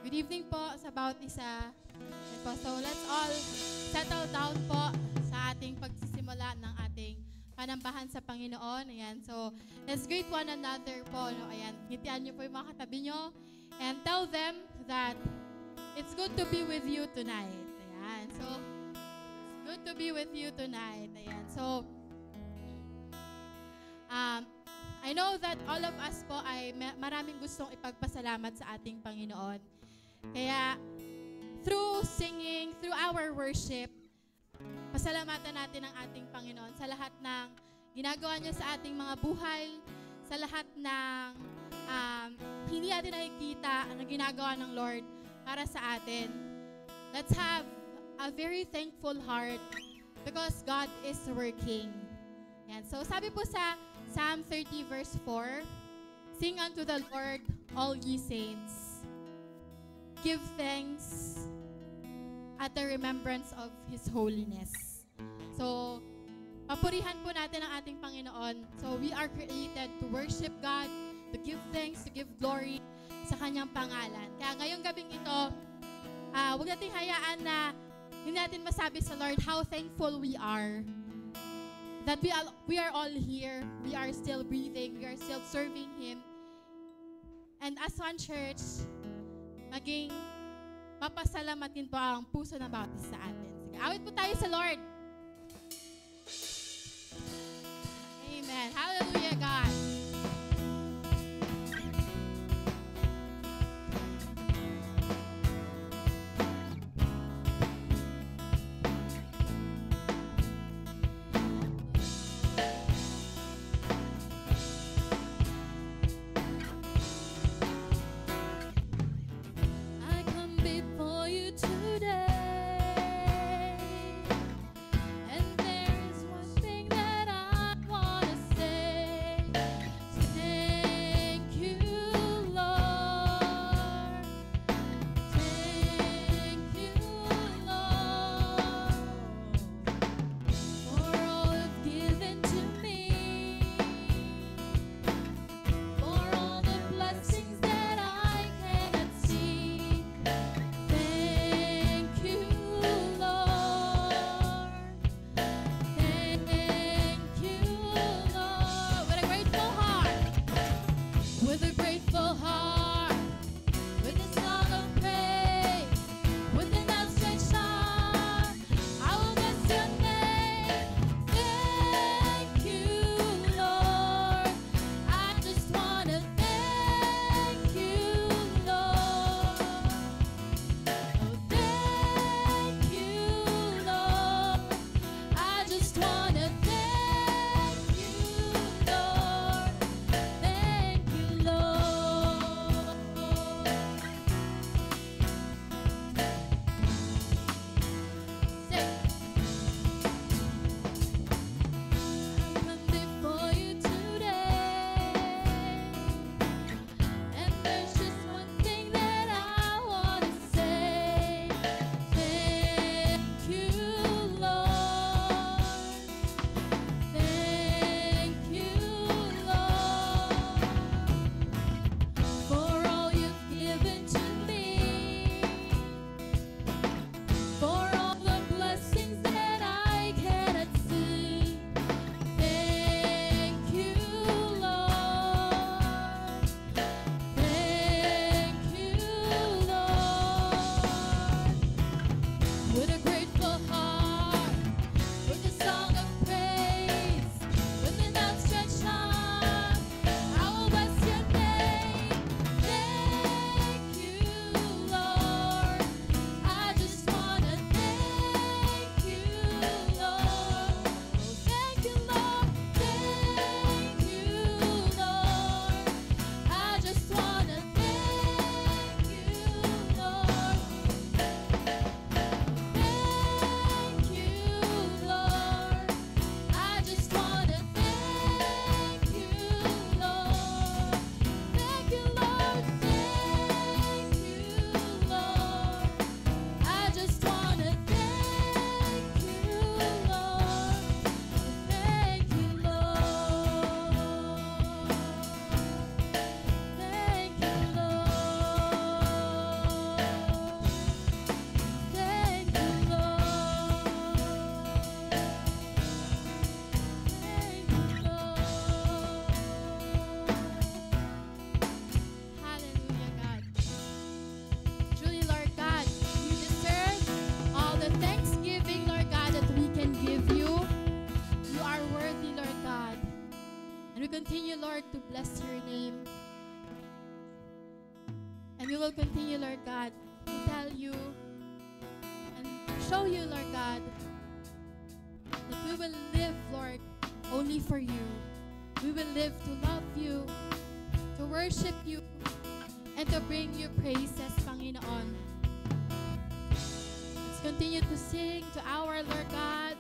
Good evening po sa bawat isa. And po, so let's all settle down po sa ating pagsisimula ng ating panambahan sa Panginoon. Ayan. So, let's greet one another po. No? Ayan. Ngitian niyo po yung mga katabi niyo. And tell them that it's good to be with you tonight. Ayan. So, it's good to be with you tonight. Ayan. So, I know that all of us po ay maraming gustong ipagpasalamat sa ating Panginoon. Kaya, through singing, through our worship, pasalamatan natin ang ating Panginoon sa lahat ng ginagawa niya sa ating mga buhay, sa lahat ng hindi natin nakikita ang ginagawa ng Lord para sa atin. Let's have a very thankful heart because God is working. Yan. So, sabi po sa Psalm 30 verse 4, sing unto the Lord, all ye saints. Give thanks at the remembrance of His holiness. So, papurihan po natin ang ating Panginoon. So, we are created to worship God, to give thanks, to give glory sa Kanyang pangalan. Kaya ngayong gabing ito, huwag nating hayaan na hindi natin masabi sa Lord how thankful we are. That we are all here, we are still breathing, we are still serving Him. And as one church, maging mapasalamatin po ang puso ng bawat isa sa atin. Sige, awit po tayo sa Lord. Amen. Hallelujah, God. And there is one thing that I want to say. continue, Lord, to bless your name. And we will continue, Lord God, to tell you and show you, Lord God, that we will live, Lord, only for you. We will live to love you, to worship you, and to bring you praises, Panginoon. Let's continue to sing to our Lord God.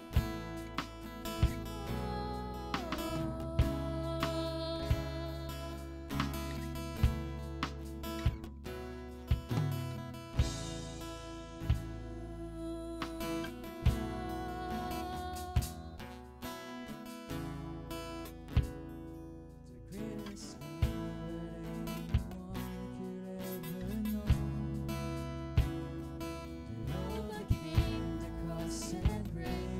Overcame the cross and grave.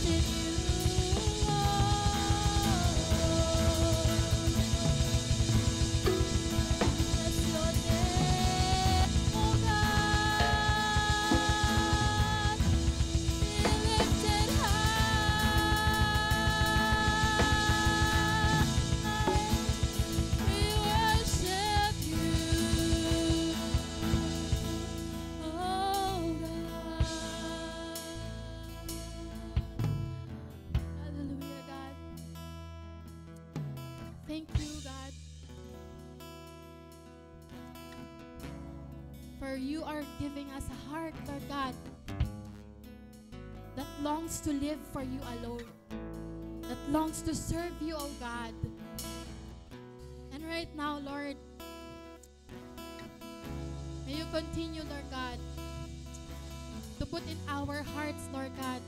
worship you, Lord. Bless your name, oh God. Be lifted high. We worship you, oh God. Hallelujah, God. Thank you, God, for you are giving us a heart, Lord God, that longs to live for you alone, that longs to serve you, oh God. And right now, Lord, may you continue, Lord God, to put in our hearts, Lord God,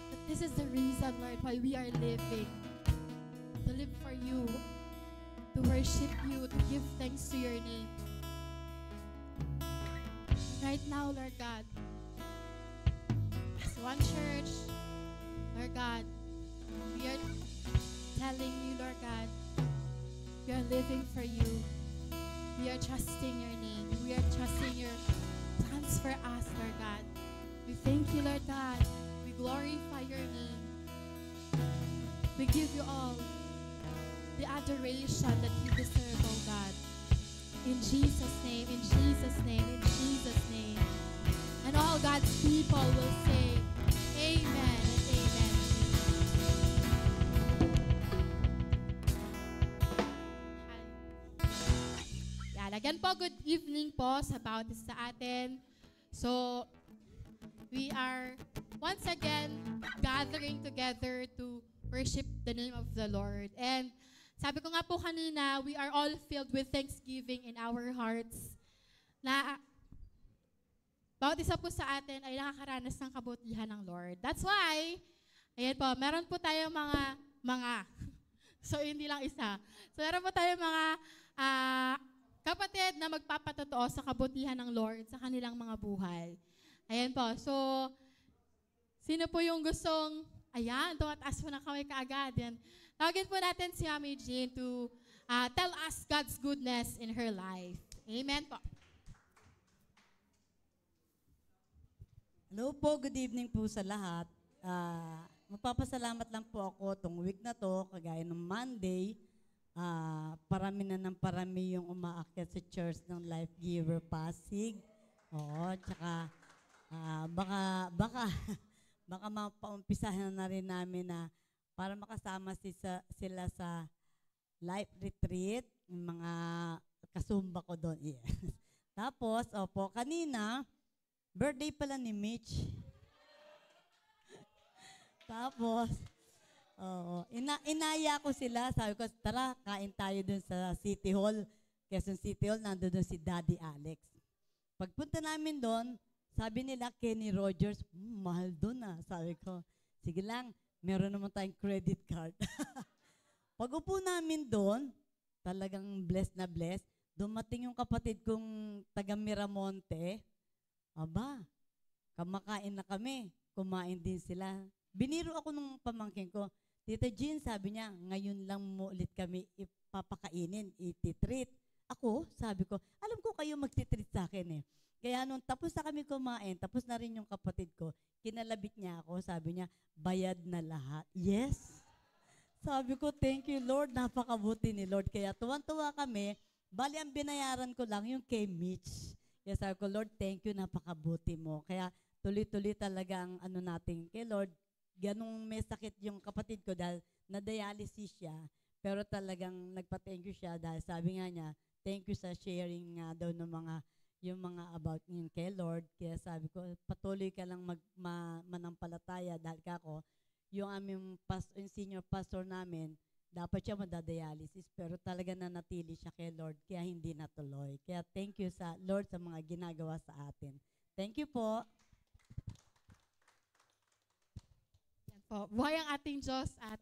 that this is the reason, Lord, why we are living. To live for you, to worship you, to give thanks to your name. Right now, Lord God, as one church, Lord God, we are telling you, Lord God, we are living for you. We are trusting your name. We are trusting your plans for us, Lord God. We thank you, Lord God. We glorify your name. We give you all the adoration that you deserve, oh God. In Jesus' name, in Jesus' name, in Jesus' name. And all God's people will say, Amen and Amen. Yan. Again po, good evening po sa bawat isa sa atin. So, we are once again gathering together to worship the name of the Lord. And sabi ko nga po kanina, we are all filled with thanksgiving in our hearts na bawat isa po sa atin ay nakakaranas ng kabutihan ng Lord. That's why, ayan po, meron po tayong mga, so hindi lang isa. So meron po tayong mga kapatid na magpapatotoo sa kabutihan ng Lord sa kanilang mga buhay. Ayan po, so sino po yung gustong, ayan, tumataas po na kami kaagad. Yan. Tawagin po natin si Mami Jean to tell us God's goodness in her life. Amen po. Hello po, good evening po sa lahat. Magpapasalamat lang po ako tong week na to, kagaya ng Monday, parami na ng parami yung umaakyat sa Church ng Life Giver Pasig. Oo, tsaka baka mapaumpisahan na rin namin na para makasama sila sa life retreat, yung mga kasumba ko doon. Yes. Tapos, opo, kanina, birthday pala ni Mitch. Tapos, inaya ko sila. Sabi ko, tara, kain tayo dun sa City Hall. Quezon City Hall, nandun si Daddy Alex. Pagpunta namin doon, sabi nila, Kenny Rogers, mahal doon ah. Sabi ko, sige lang, meron naman tayong credit card. Pag upo namin doon, talagang blessed na blessed. Dumating yung kapatid kong taga Miramonte. Aba, kamakain na kami. Kumain din sila. Biniro ako nung pamangkin ko. Tita Jean, sabi niya, ngayon lang mo ulit kami ipapakainin, ititreat. Ako, sabi ko, alam ko kayo magtitreat sa akin eh. Kaya nung tapos na kami kumain, tapos na rin yung kapatid ko, kinalabit niya ako, sabi niya, bayad na lahat. Yes. Sabi ko, thank you Lord, napakabuti ni Lord. Kaya tuwan-tuwa kami, bali ang binayaran ko lang yung kay Mitch. Kaya sabi ko, Lord, thank you, napakabuti mo. Kaya tuloy-tuloy talaga ang ano natin kay Lord. Ganong may sakit yung kapatid ko dahil na-dialysis siya, pero talagang nagpa-thank you siya dahil sabi nga niya, thank you sa sharing nga daw ng yung mga about yun kay Lord. Kaya sabi ko, patuloy ka lang manampalataya dahil kako, yung aming yung senior pastor namin, dapat siya madadialysis, pero talaga nanatili siya kay Lord, kaya hindi natuloy. Kaya thank you sa Lord sa mga ginagawa sa atin. Thank you po. Yan po. Buhay ang ating Diyos at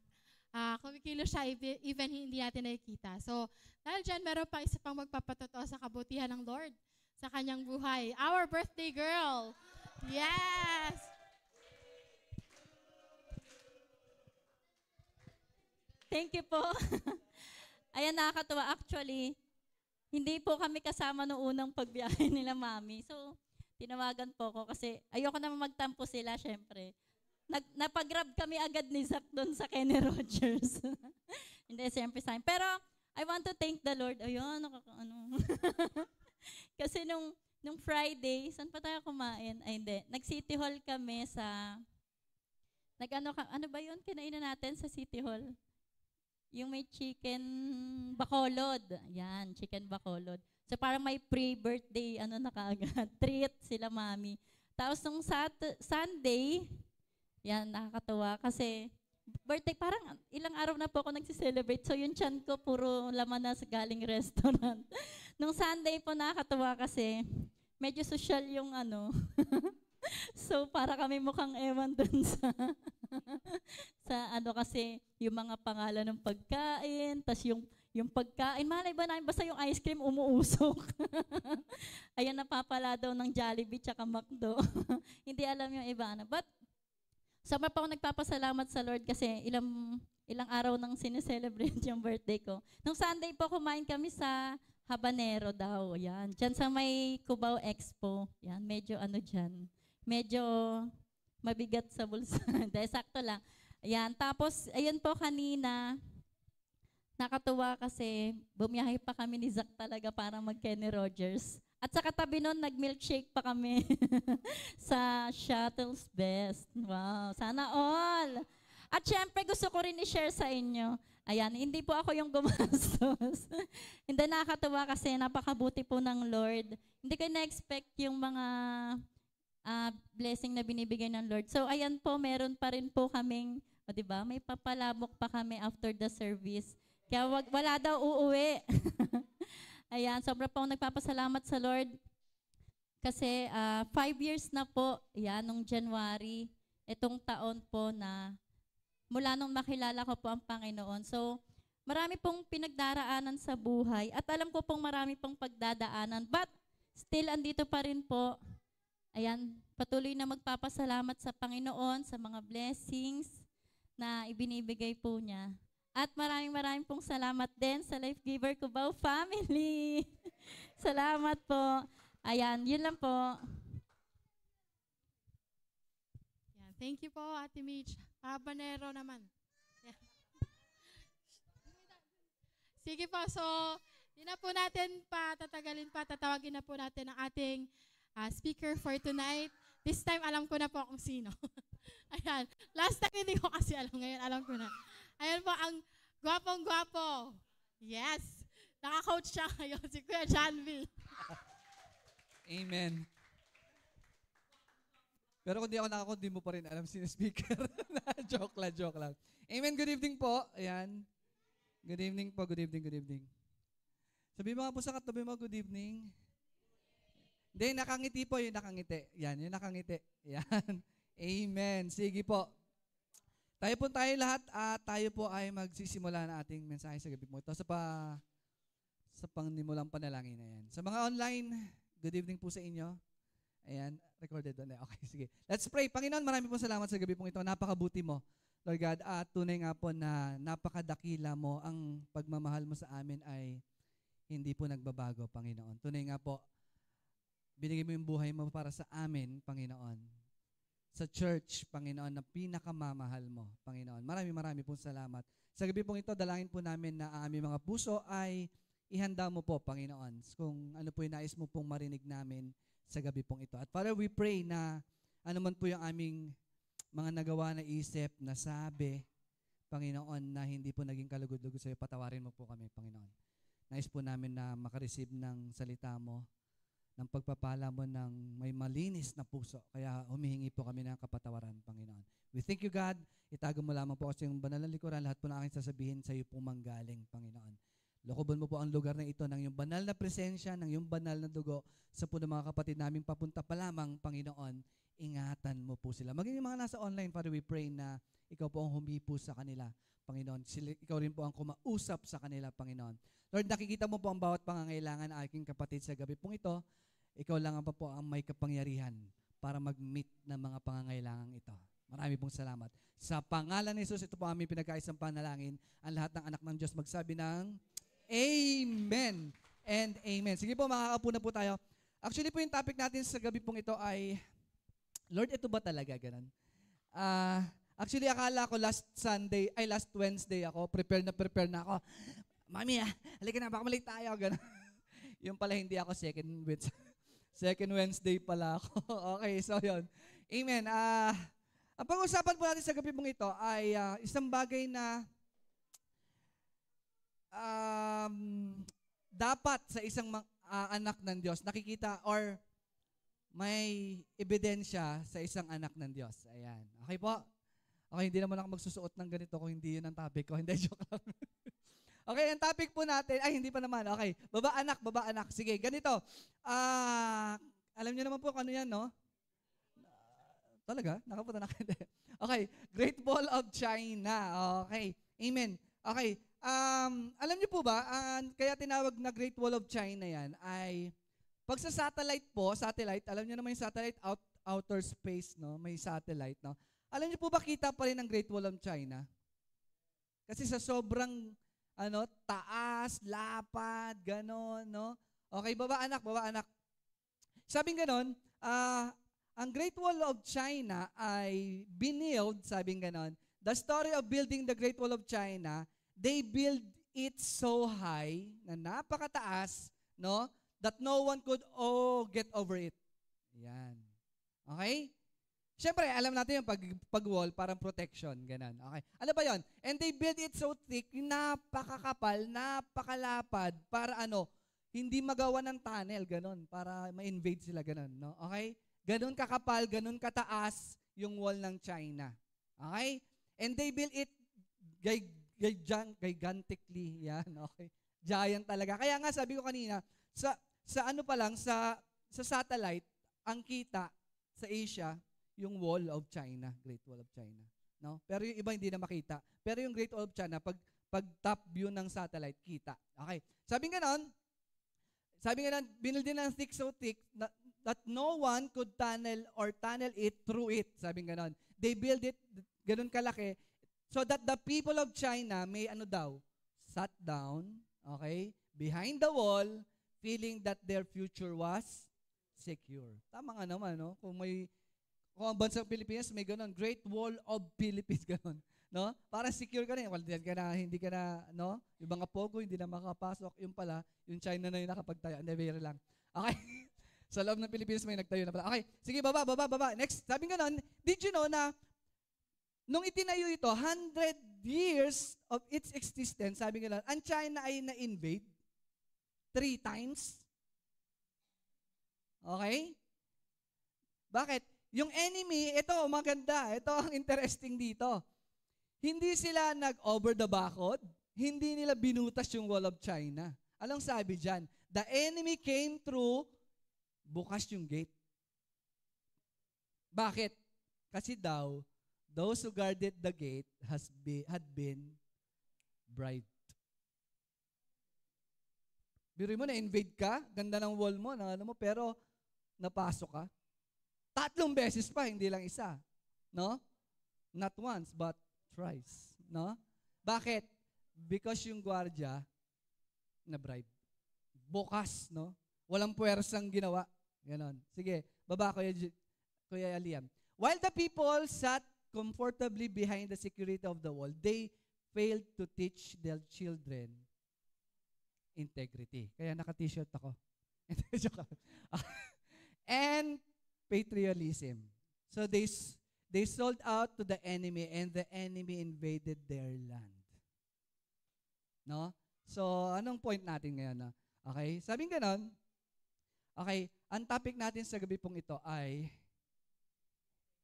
kumikilos siya even hindi natin nakikita. So, dahil dyan, meron pa isa pang magpapatotoo sa kabutihan ng Lord sa kanyang buhay. Our birthday girl. Yes! Thank you po. Ayan, nakakatuwa. Actually, hindi po kami kasama noong unang pagbiyahe nila, Mami. So, tinawagan po ko kasi ayoko naman magtampo sila, syempre. Napag-grab kami agad ni Zach doon sa Kenny Rogers. Hindi, syempre sa akin. Pero, I want to thank the Lord. Ayun, nakakaano. Kasi nung Friday, saan pa tayo kumain? Ay, hindi. Nag-City Hall kami sa, ano ba yun? Kinainan natin sa City Hall. Yung may chicken bacolod. Yan, chicken bacolod. So parang may pre-birthday, na kaagad. Treat sila, Mami. Tapos nung Sunday, yan, nakakatuwa kasi birthday, parang ilang araw na po ako nagsi-celebrate. So yung tiyan ko, puro laman na sa galing restaurant. Nung Sunday po, nakakatuwa kasi medyo social yung So para kami mukhang ewan dun sa kasi yung mga pangalan ng pagkain, tas yung pagkain, malay ba namin basta yung ice cream umuusok. Ayan, napapala daw ng Jollibee tsaka McDo. Hindi alam yung iba But sama pa ako nagpapasalamat sa Lord kasi ilang araw nang sineselebrate yung birthday ko. Nung Sunday po, kumain kami sa Habanero daw. Yan. Diyan sa may Cubao Expo. Yan. Medyo dyan. Medyo mabigat sa bulsa. Dahil sakto lang. Yan. Tapos, ayun po kanina, nakatuwa kasi bumiyahe pa kami ni Zach talaga para mag-Kenny Rogers. At sa katabi nun, nag-milkshake pa kami sa Shuttle's Best. Wow, sana all. At syempre, gusto ko rin i-share sa inyo. Ayan, hindi po ako yung gumastos. Hindi, nakakatuwa kasi napakabuti po ng Lord. Hindi ko na-expect yung mga blessing na binibigay ng Lord. So, ayan po, meron pa rin po kaming, diba, may papalabok pa kami after the service. Kaya wala daw uuwi. Ayan, sobra po nagpapasalamat sa Lord kasi 5 years na po, yan, nung January, itong taon po na mula nung makilala ko po ang Panginoon. So, marami pong pinagdaraanan sa buhay at alam ko pong marami pong pagdadaanan, but still andito pa rin po. Ayan, patuloy na magpapasalamat sa Panginoon sa mga blessings na ibinibigay po niya. At maraming pong salamat din sa Life Giver Cubao family. Salamat po. Ayan, yun lang po. Yeah, thank you po, Ate Mitch. Habanero naman. Yeah. Sige po, so di na po natin tatagalin pa, tatawagin na po natin ang ating speaker for tonight. This time, alam ko na po kung sino. Ayan. Last time, hindi ko kasi alam. Ngayon, alam ko na. Ayan po, ang gwapong-gwapo. Yes. Naka-coach siya ngayon, si Kuya John V. Amen. Pero kung di ako naka-coach, di mo pa rin alam sino speaker. Joke lang. Amen, good evening po. Ayan. Good evening po, good evening. Sabi mo nga po sa katabi mo, good evening. Hindi, nakangiti po, yung nakangiti. Yan, yung nakangiti. Yan. Amen. Sige po. Tayo lahat at tayo po ay magsisimula na ating mensahe sa gabi mo. Ito sa pangnimulang panalangin na yan. Sa mga online, good evening po sa inyo. Ayan, recorded doon. Okay, sige. Let's pray. Panginoon, marami pong salamat sa gabi pong ito. Napakabuti mo, Lord God. At tunay nga po na napakadakila mo. Ang pagmamahal mo sa amin ay hindi po nagbabago, Panginoon. Tunay nga po, binigay mo yung buhay mo para sa amin, Panginoon. Sa church, Panginoon, na pinakamamahal mo, Panginoon. Marami pong salamat. Sa gabi pong ito, dalangin po namin na ang aming mga puso ay ihanda mo po, Panginoon, kung ano po yung nais mo pong marinig namin sa gabi pong ito. At Father, we pray na ano man po yung aming mga nagawa na isip, na sabi, Panginoon, na hindi po naging kalugod-lugod sa iyo, patawarin mo po kami, Panginoon. Nais po namin na makareceive ng salita mo, ng pagpapala mo ng may malinis na puso. Kaya humihingi po kami ng kapatawaran, Panginoon. We thank you, God. Itago mo lamang po kasi yung banal na likuran. Lahat po na aking sasabihin sa iyo po manggaling, Panginoon. Lokoban mo po ang lugar na ito ng iyong banal na presensya, ng iyong banal na dugo sa po ng mga kapatid naming papunta pa lamang, Panginoon. Ingatan mo po sila. Maging yung mga nasa online, Father, we pray na ikaw po ang humipo sa kanila, Panginoon. Ikaw rin po ang kumausap sa kanila, Panginoon. Lord, nakikita mo po ang bawat pangangailangan ng aking kapatid sa gabi pong ito. Ikaw lang po ang may kapangyarihan para mag-meet ng mga pangangailangan ito. Marami pong salamat. Sa pangalan ni Jesus, ito po aming pinagkaisang panalangin. Ang lahat ng anak ng Diyos magsabi ng Amen and Amen. Sige po, makakapo na po tayo. Actually po yung topic natin sa gabi pong ito ay, Lord, ito ba talaga? Ganun. Actually, akala ko last Wednesday ako, prepare na ako. Mami, halika na, baka malate tayo. Ganun. Yung pala hindi ako second Wednesday pala ako. Okay, so yun. Amen. Ang pag-usapan po natin sa gabi mong ito ay isang bagay na dapat sa isang anak ng Diyos nakikita or may ebidensya sa isang anak ng Diyos. Ayan. Okay po? Okay, hindi naman ako magsusuot ng ganito kung hindi yun ang topic ko. Hindi, joke lang. Okay, ang topic po natin, ay hindi pa naman. Okay, baba anak. Sige, ganito. Alam niyo naman po kung ano yan, no? Talaga? Nakapunta na kayo. Okay, Great Wall of China. Okay, amen. Okay, alam niyo po ba, kaya tinawag na Great Wall of China yan, ay pag sa satellite, alam niyo naman yung satellite, outer space, no? May satellite, no? Alam niyo po ba kita pa rin ang Great Wall of China? Kasi sa sobrang taas, lapad, ganon, no? Okay, baba anak. Sabing ganon, ang Great Wall of China ay binild, sabing ganon. The story of building the Great Wall of China, they build it so high, na napakataas, no? That no one could get over it. Yan. Okay? Siyempre, alam natin yung pag-wall, parang protection, ganun. Okay. Ano ba yon? And they build it so thick, napakakapal, napakalapad, para hindi magawa ng tunnel, ganun, para ma-invade sila, ganun. No? Okay? Ganun kakapal, ganun kataas yung wall ng China. Okay? And they build it gigantically, yan, okay? Giant talaga. Kaya nga, sabi ko kanina, sa satellite, ang kita sa Asia, yung Wall of China, Great Wall of China. No? Pero yung iba hindi na makita. Pero yung Great Wall of China, pag top view ng satellite, kita. Okay. Sabi nga nun, binil din ng thick so thick that no one could tunnel it through it. Sabi nga nun. They build it ganun kalaki so that the people of China may sat down, okay, behind the wall, feeling that their future was secure. Tama nga naman, no? Kung ang bansang Pilipinas, may ganun, Great Wall of Philippines, ganun. No? Para secure ka rin. Hindi ka na, no? Yung mga pogo, hindi na makapasok. Yung pala, yung China na yung nakapagtayo. Hindi, biro lang. Okay? Sa loob ng Pilipinas, may nagtayo na pala. Okay, sige, baba. Next, sabi ganun, did you know na, nung itinayo ito, 100 years of its existence, sabi ganun, ang China ay na-invade 3 times. Okay? Bakit? Yung enemy, ito, maganda. Ito ang interesting dito. Hindi sila nag-over the backhood. Hindi nila binutas yung Wall of China. Anong sabi dyan? The enemy came through, bukas yung gate. Bakit? Kasi daw, those who guarded the gate had been bribed. Biruin mo, na-invade ka, ganda ng wall mo, pero napasok ka. 3 beses pa, hindi lang isa. No? Not once, but thrice. No? Bakit? Because yung gwardiya na-bribe. Bukas, no? Walang puwersang ginawa. Ganon. Sige, baba, Kuya Liam. While the people sat comfortably behind the security of the wall, they failed to teach their children integrity. Kaya naka-t-shirt ako. And patriotism. So they sold out to the enemy and the enemy invaded their land. No? So, anong point natin ngayon? No? Okay? Sabing ganon, okay, ang topic natin sa gabi pong ito ay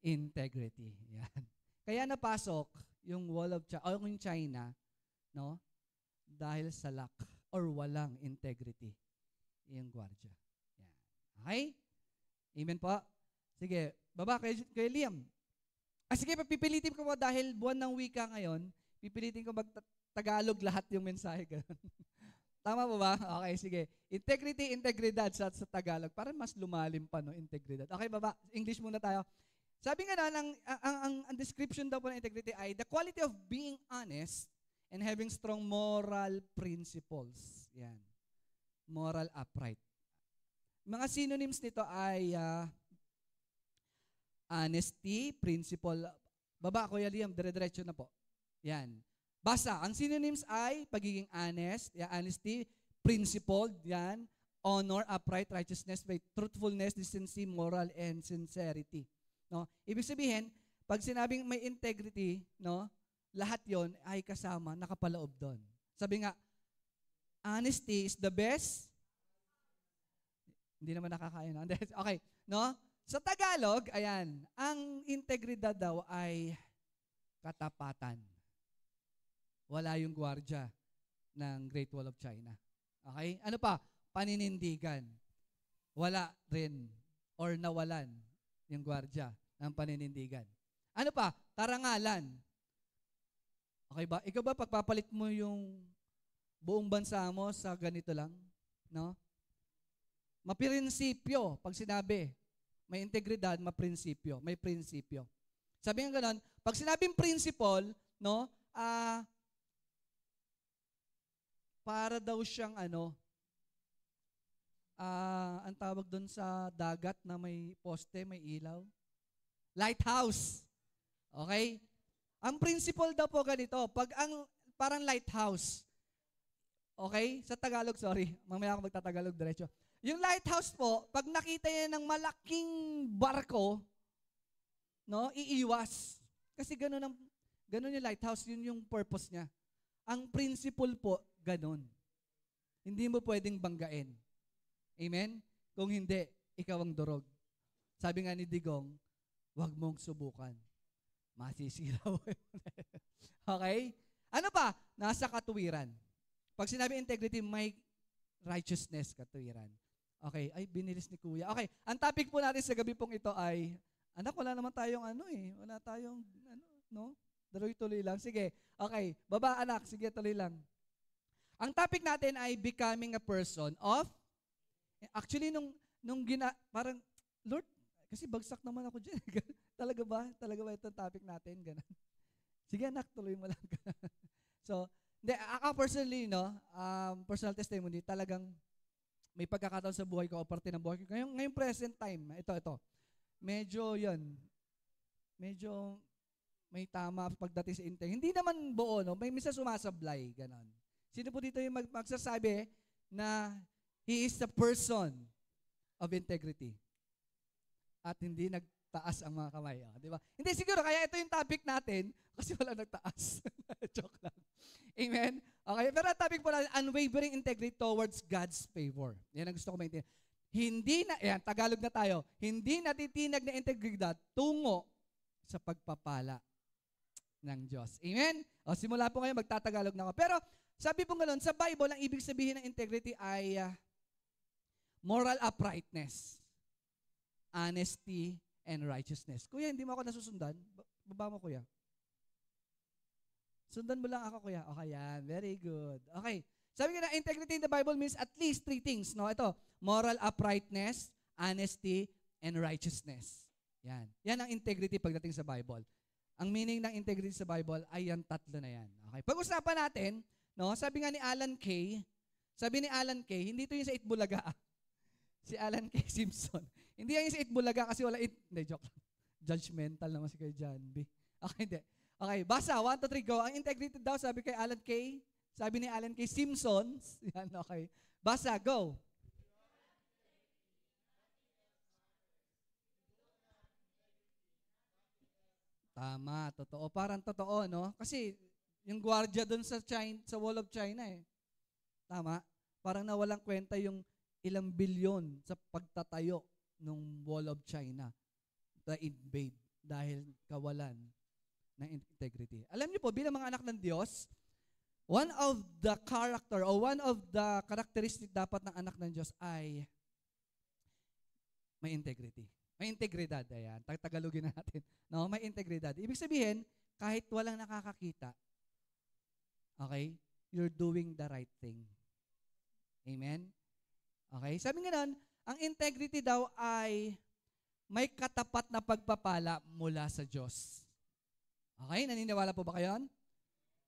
integrity. Yan. Kaya napasok yung wall of China, o yung China, no? Dahil sa lack or walang integrity yung gwardiya. Yan. Okay? Amen po? Sige, baba kay Liam. Sige, pipilitin ko mo dahil buwan ng wika ngayon, pipilitin ko mag-Tagalog lahat yung mensahe. Tama po ba? Okay, sige. Integrity, integridad sa Tagalog. Para mas lumalim pa, no? Integridad. Okay, baba. English muna tayo. Sabi nga na, ang description daw po ng integrity ay the quality of being honest and having strong moral principles. Yan. Moral upright. Mga synonyms nito ay honesty, principle. Baba, Kuya Liam, dire-diretso na po. Yan. Basa. Ang synonyms ay pagiging honest, honesty, principled, yan, honor, upright, righteousness, truthfulness, decency, moral, and sincerity. No? Ibig sabihin, pag sinabing may integrity, no, lahat yon ay kasama, nakapaloob doon. Sabi nga, honesty is the best. Hindi naman nakakain. No? Okay. No? Sa Tagalog, ayan, ang integridad daw ay katapatan. Wala yung gwardya ng Great Wall of China. Okay? Ano pa? Paninindigan. Wala rin or nawalan yung gwardya ng paninindigan. Ano pa? Tarangalan. Okay ba? Ikaw ba pagpapalit mo yung buong bansa mo sa ganito lang? No? Maprinsipyo, pag sinabi, may integridad, maprinsipyo, may prinsipyo. Sabi nga ganon, pag sinabing principle, no, para daw siyang ang tawag doon sa dagat na may poste, may ilaw. Lighthouse. Okay? Ang principle daw po ganito, pag parang lighthouse. Okay? Sa Tagalog, sorry. Mamaya ako magtatagalog diretso. Yung lighthouse po, pag nakita niya ng malaking barko, no, iiwas. Kasi ganun yung lighthouse, yun yung purpose niya. Ang principle po, ganun. Hindi mo pwedeng banggain. Amen? Kung hindi, ikaw ang durog. Sabi nga ni Digong, huwag mong subukan. Masisira mo. Okay? Ano pa? Nasa katuwiran. Pag sinabi integrity, may righteousness, katuwiran. Okay, ay binilis ni Kuya. Okay, ang topic po natin sa gabi pong ito ay, anak, wala naman tayong wala tayong, no? Tuloy-tuloy lang. Sige, okay, baba anak, sige, tuloy lang. Ang topic natin ay becoming a person of, actually, parang, Lord, kasi bagsak naman ako dyan. Talaga ba? Talaga ba itong topic natin? Ganun. Sige anak, tuloy mo lang. So, ako personally, no, personal testimony, talagang, may pagkakataon sa buhay ko o parte ng buhay ko. Ngayong present time, ito. Medyo may tama pagdating sa integrity. Hindi naman buo, no? May misa sumasablay, ganon. Sino po dito yung magsasabi na he is a person of integrity? At hindi nagtaas ang mga kamay. Oh, di ba? Hindi, siguro, kaya ito yung topic natin kasi wala nagtaas. Joke lang. Amen? Okay, pero ang topic po natin, unwavering integrity towards God's favor. Yan ang gusto ko maintindihan. Tagalog na tayo. Hindi natitinag na integridad tungo sa pagpapala ng Diyos. Amen? O, simula po ngayon, magtatagalog na ako. Pero, sabi po ganoon, sa Bible, ang ibig sabihin ng integrity ay moral uprightness, honesty, and righteousness. Kuya, hindi mo ako nasusundan? Baba mo, Kuya. Sundan mo lang ako, Kuya. Okay, yan. Very good. Okay. Sabi nga na, integrity in the Bible means at least 3 things. No? Ito, moral uprightness, honesty, and righteousness. Yan. Yan ang integrity pagdating sa Bible. Ang meaning ng integrity sa Bible ay yan 3 na yan. Okay. Pag-usapan natin, no? Sabi nga ni Alan Kay, hindi ito yung sa Itbulaga. Si Alan K. Simpson. Hindi yan yung sa Itbulaga kasi wala hindi, joke lang. Judgmental naman si kay John B. Okay, hindi. Okay, basa. 1, 2, 3, go. Ang integrity daw, sabi kay Alan K. Sabi ni Alan K. Simpson. Yan, okay. Basa, go. Tama, totoo. Parang totoo, no? Kasi yung gwardiya doon sa Wall of China Tama? Parang nawalang kwenta yung ilang bilyon sa pagtatayo ng Wall of China na invade dahil kawalan ng integrity. Alam niyo po, bilang mga anak ng Diyos, one of the characteristic dapat ng anak ng Diyos ay may integrity. May integridad. Ayan. Tagalogin na natin. No, may integridad. Ibig sabihin, kahit walang nakakakita, okay, you're doing the right thing. Amen? Okay? Sabi nga nun, ang integrity daw ay may katapat na pagpapala mula sa Diyos. Okay? Naniniwala po ba kayo?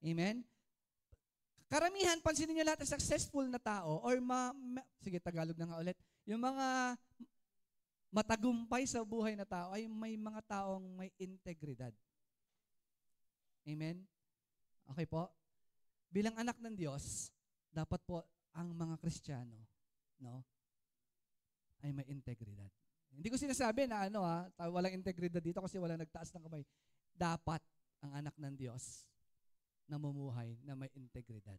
Amen? Karamihan, pansinin niyo lahat ng successful na tao or sige, Tagalog na nga ulit. Yung mga matagumpay sa buhay na tao ay may mga taong may integridad. Amen? Okay po? Bilang anak ng Diyos, dapat po ang mga Kristiyano, no, ay may integridad. Hindi ko sinasabi na walang integridad dito kasi walang nagtaas ng kamay. Dapat ang anak ng Diyos namumuhay na may integridad.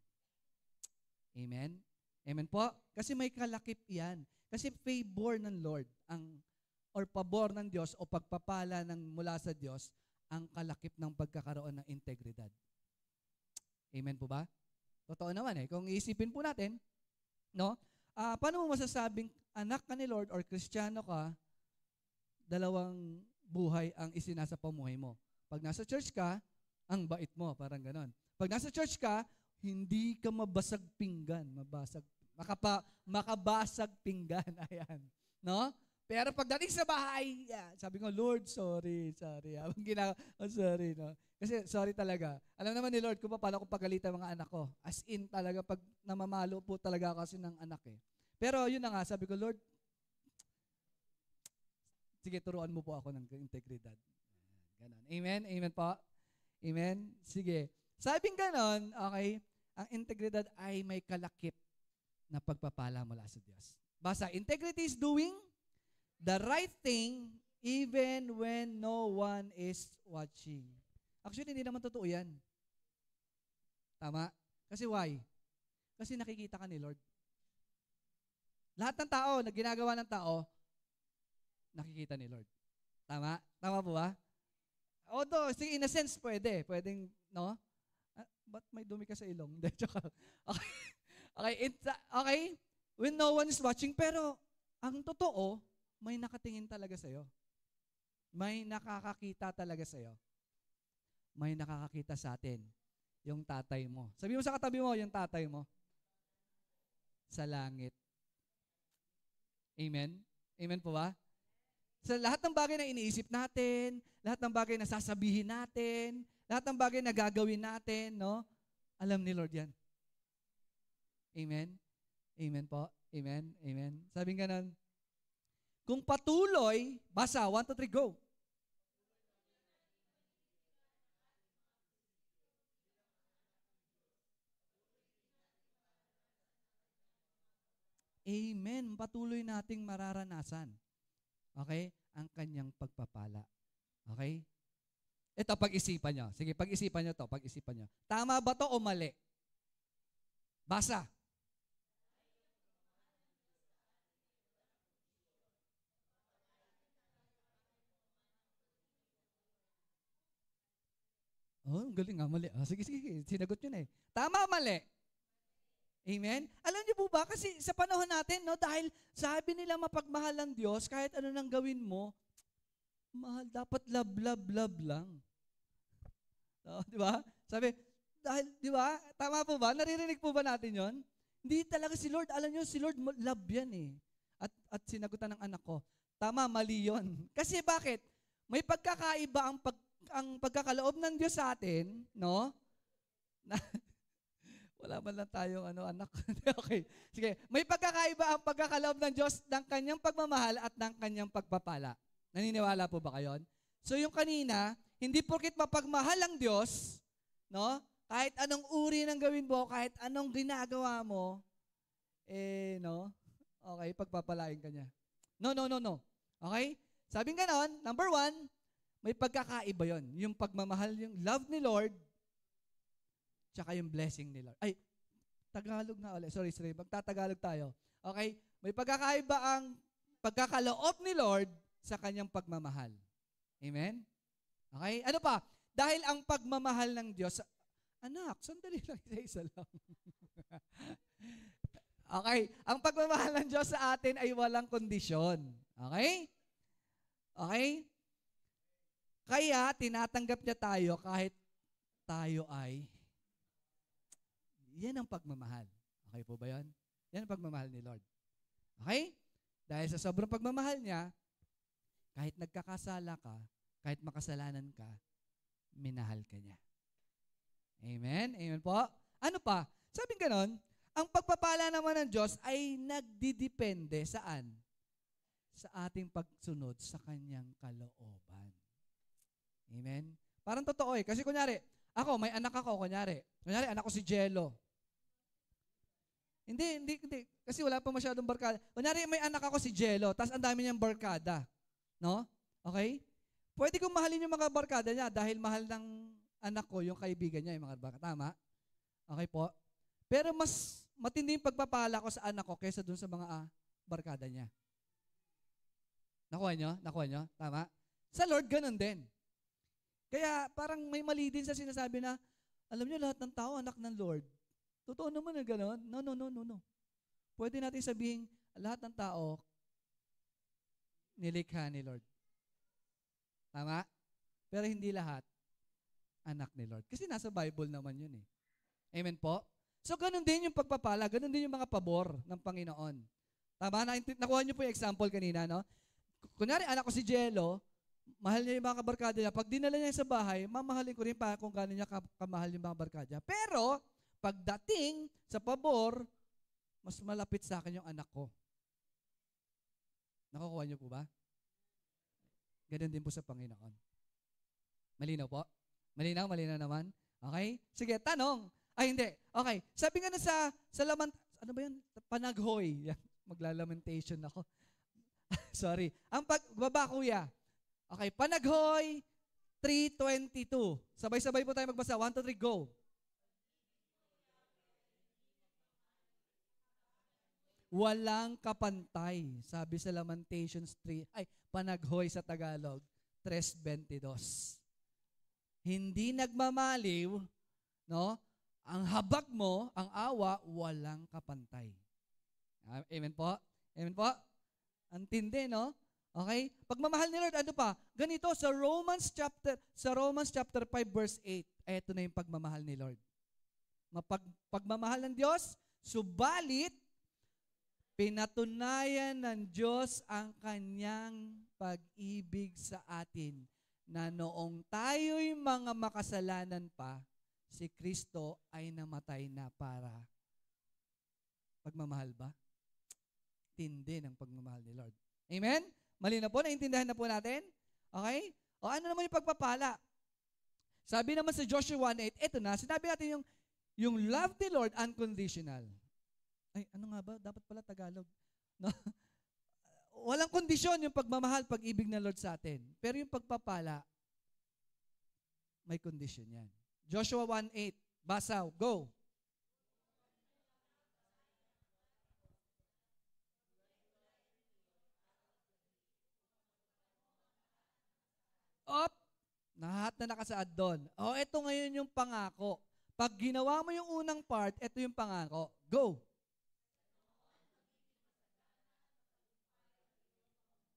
Amen? Amen po? Kasi may kalakip yan. Kasi favor ng Lord or pabor ng Diyos o pagpapala mula sa Diyos ang kalakip ng pagkakaroon ng integridad. Amen po ba? Totoo naman Kung iisipin po natin, no? Paano mo masasabing anak ka ni Lord or Kristiyano ka, dalawang buhay ang isinasa pamuhay mo. Pag nasa church ka, ang bait mo, parang ganon. Pag nasa church ka, hindi ka mabasag pinggan, makabasag pinggan, ayan. No? Pero pagdating sa bahay, sabi ko, Lord, sorry. Sorry, no? Kasi sorry talaga. Alam naman ni Lord kung paano ko pagalitan mga anak ko. As in talaga, pag namamalo po talaga ako kasi ng anak Pero yun na nga, sabi ko, Lord, sige, turuan mo po ako ng integridad. Ganon. Amen? Amen po? Amen? Sige. Sabing ganon, okay, ang integridad ay may kalakip na pagpapala mula sa Diyos. Basa, integrity is doing the right thing even when no one is watching. Actually, hindi naman totoo yan. Tama? Kasi why? Kasi nakikita ka ni Lord. Lahat ng tao, na ginagawa ng tao, nakikita ni Lord. Tama? Tama po ba? Although, in a sense, pwedeng, no? Ba't may dumi ka sa ilong? Hindi, joke. Okay, when no one is watching, pero ang totoo, may nakatingin talaga sa'yo. May nakakakita talaga sa'yo. May nakakakita sa atin. Yung tatay mo. Sabi mo sa katabi mo, yung tatay mo. Sa langit. Amen? Amen po ba? Sa lahat ng bagay na iniisip natin, lahat ng bagay na sasabihin natin, lahat ng bagay na gagawin natin, no? Alam ni Lord yan. Amen? Amen po? Amen? Amen? Sabing ganon, kung patuloy, basa, 1, 2, 3, go. Amen. Patuloy nating mararanasan. Okay? Ang kanyang pagpapala. Okay? Ito, pag-isipan nyo. Sige, pag-isipan nyo to. Pag-isipan nyo. Tama ba to o mali? Basa. Oh, galing nga, mali. Sige, sinagot nyo na Tama o mali? Amen? Alam niyo po ba, kasi sa panahon natin, no, dahil sabi nila mapagmahal ang Diyos, kahit ano nang gawin mo, mahal, dapat love lang. So, di ba? Sabi, dahil, di ba? Tama po ba? Naririnig po ba natin yon? Hindi talaga si Lord. Alam niyo, si Lord, love yan At sinagutan ng anak ko, tama, mali yun. Kasi bakit? May pagkakaiba ang pagkakaloob ng Diyos sa atin, no? Wala man lang tayong anak. Okay. Sige. May pagkakaiba ang pagkakaloob ng Diyos ng kanyang pagmamahal at ng kanyang pagpapala. Naniniwala po ba kayo? So yung kanina, hindi porket mapagmahal ang Diyos, no? Kahit anong uri ng gawin mo, kahit anong ginagawa mo, no? Okay, pagpapalain ka niya. No. Okay? Sabing ganon, number 1, may pagkakaiba yon. Yung pagmamahal, yung love ni Lord, tsaka yung blessing ni Lord. Ay, Tagalog na ulit. Sorry. Magtatagalog tayo. Okay? May pagkakaiba ang pagkakaloob ni Lord sa kanyang pagmamahal. Amen? Okay? Ano pa? Dahil ang pagmamahal ng Diyos, anak, sandali lang, isa lang. Okay? Ang pagmamahal ng Diyos sa atin ay walang kondisyon. Okay? Okay? Kaya, tinatanggap niya tayo kahit tayo ay yan ang pagmamahal. Okay po ba yan? Yan ang pagmamahal ni Lord. Okay? Dahil sa sobrang pagmamahal niya, Kahit nagkakasala ka, kahit makasalanan ka, minahal ka niya. Amen? Amen po? Ano pa? Sabing ganon, ang pagpapala naman ng Diyos ay nagdidepende saan? Sa ating pagsunod sa kanyang kalooban. Amen? Parang totoo eh. Kasi kunyari, may anak ako, kunyari anak ko si Jello. Hindi. Kasi wala pa masyadong barkada. Kunyari, may anak ako si Jello, tapos ang dami niyang barkada. No? Okay? Pwede kong mahalin yung mga barkada niya dahil mahal ng anak ko yung kaibigan niya, yung mga barkada. Tama? Okay po? Pero mas matindi yung pagpapala ko sa anak ko kaysa dun sa mga barkada niya. Nakuha nyo? Tama? Sa Lord, ganun din. Kaya parang may mali din sa sinasabi na, alam niyo lahat ng tao, anak ng Lord. Totoo naman na ganun. No. Pwede natin sabihin, lahat ng tao, nilikha ni Lord. Tama? Pero hindi lahat, anak ni Lord. Kasi nasa Bible naman yun eh. Amen po? So, ganun din yung pagpapala, ganun din yung mga pabor ng Panginoon. Tama? Nakuha niyo po yung example kanina, no? Kunyari, anak ko si Jello, mahal niya yung mga kabarkada niya. Pag dinala niya sa bahay, mamahalin ko rin pa kung gano'n niya kamahal yung mga barkada niya. Pero, pagdating sa pabor, mas malapit sa akin yung anak ko. Nakukuha niyo po ba? Ganun din po sa Panginoon. Malinaw po? Malinaw naman? Okay? Sige, tanong. Ay, hindi. Okay. Sabi nga na sa ano ba yun? Panaghoy. Maglalamentation ako. Sorry. Ang pagbaba, kuya. Okay, Panaghoy 3:22. Sabay-sabay po tayo magbasa. 1, 2, 3, go. Walang kapantay. Sabi sa Lamentations 3. Panaghoy sa Tagalog. 3:22. Hindi nagmamaliw, no? Ang habag mo, ang awa, walang kapantay. Amen po? Amen po? Ang tindi, no? Okay? Pagmamahal ni Lord, ano pa? Ganito, sa Romans chapter 5 verse 8, ito na yung pagmamahal ni Lord. Pagmamahal ng Diyos, subalit, pinatunayan ng Diyos ang kanyang pag-ibig sa atin na noong tayo'y mga makasalanan pa, si Kristo ay namatay na para pagmamahal ba? Tindi ng pagmamahal ni Lord. Amen? Mali na po, naintindihan na po natin? Okay? O ano naman yung pagpapala? Sabi naman sa Joshua 1:8, eto na, sinabi natin yung love ni Lord unconditional. Ano nga ba? Dapat pala Tagalog. No? Walang kondisyon yung pagmamahal, pag-ibig ng Lord sa atin. Pero yung pagpapala, may kondisyon yan. Joshua 1:8, basaw, go. Lahat na nakasaad doon. Ito ngayon yung pangako. Pag ginawa mo yung unang part, ito yung pangako. Go.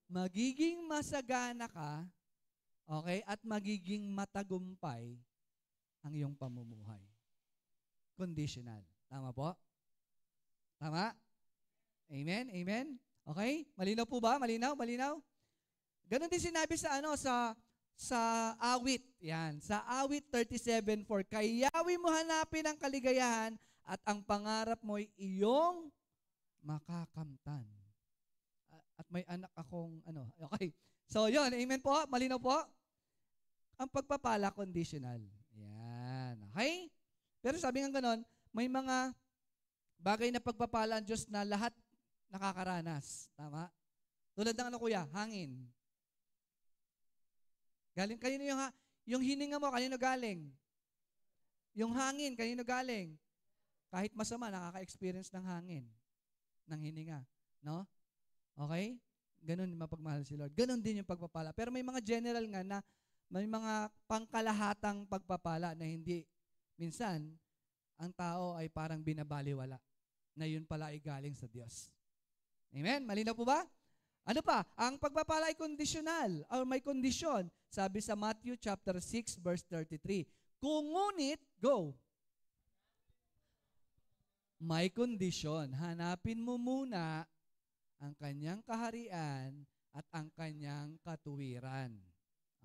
Magiging masagana ka, okay, at magiging matagumpay ang iyong pamumuhay. Conditional. Tama po? Tama? Amen? Amen? Okay? Malinaw po ba? Malinaw? Ganon din sinabi sa awit. Yan. Sa awit 37:4. Kayawi mo hanapin ang kaligayahan at ang pangarap mo'y iyong makakamtan. At may anak akong Okay. So, yun. Amen po? Malinaw po? Ang pagpapala, conditional. Yan. Okay? Pero sabi nga ganon, may mga bagay na pagpapala ang Diyos na lahat nakakaranas. Tama? Tulad ng kuya? Hangin. Galing kanino yung hininga mo, kanino galing? Yung hangin, kanino galing? Kahit masama, nakaka-experience ng hangin, ng hininga. No? Okay? Ganun mapagmahal si Lord. Ganun din yung pagpapala. Pero may mga general nga na may mga pangkalahatang pagpapala na hindi. Minsan, ang tao ay parang binabaliwala na yun pala ay galing sa Diyos. Amen? Malinaw po ba? Ano pa? Ang pagpapala ay conditional or may kondisyon. Sabi sa Matthew chapter 6 verse 33. Kung ngunit, go. May kondisyon. Hanapin mo muna ang kanyang kaharian at ang kanyang katuwiran.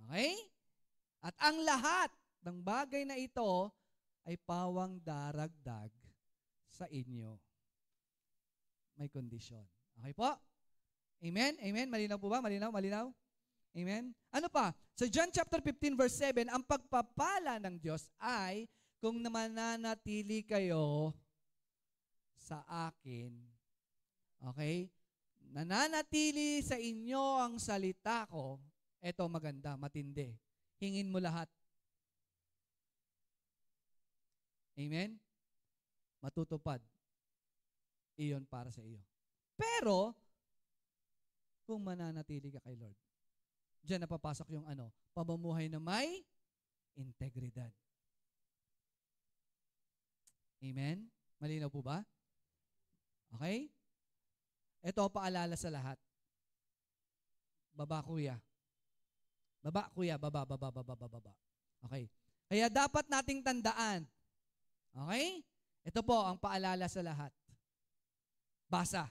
Okay? At ang lahat ng bagay na ito ay pawang daragdag sa inyo. May kondisyon. Okay po? Amen? Amen? Malinaw po ba? Malinaw? Malinaw? Amen? Ano pa? Sa John chapter 15 verse 7, ang pagpapala ng Diyos ay kung mananatili kayo sa akin. Okay? Nananatili sa inyo ang salita ko. Eto maganda, matindi. Hingin mo lahat. Amen? Matutupad. Iyon para sa iyo. Pero, kung mananatili ka kay Lord, diyan napapasok yung pamumuhay na may integridad. Amen? Malinaw po ba? Okay? Ito paalala sa lahat. Baba, kuya. Baba, kuya. Baba. Okay. Kaya dapat nating tandaan. Okay? Ito po ang paalala sa lahat. Basa.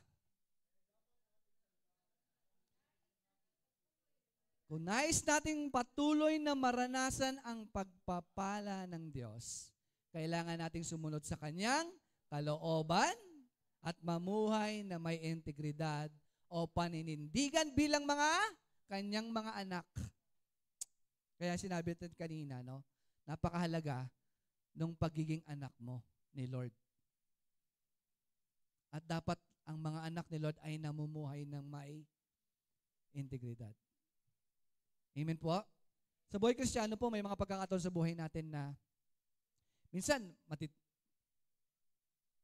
Kung nais nating patuloy na maranasan ang pagpapala ng Diyos, kailangan nating sumunod sa Kanyang kalooban at mamuhay na may integridad o paninindigan bilang Kanyang mga anak. Kaya sinabi natin kanina, napakahalaga nung pagiging anak mo ni Lord. At dapat ang mga anak ni Lord ay namumuhay ng may integridad. Amen po? Sa buhay Kristiyano po, may mga pagkakataon sa buhay natin na minsan,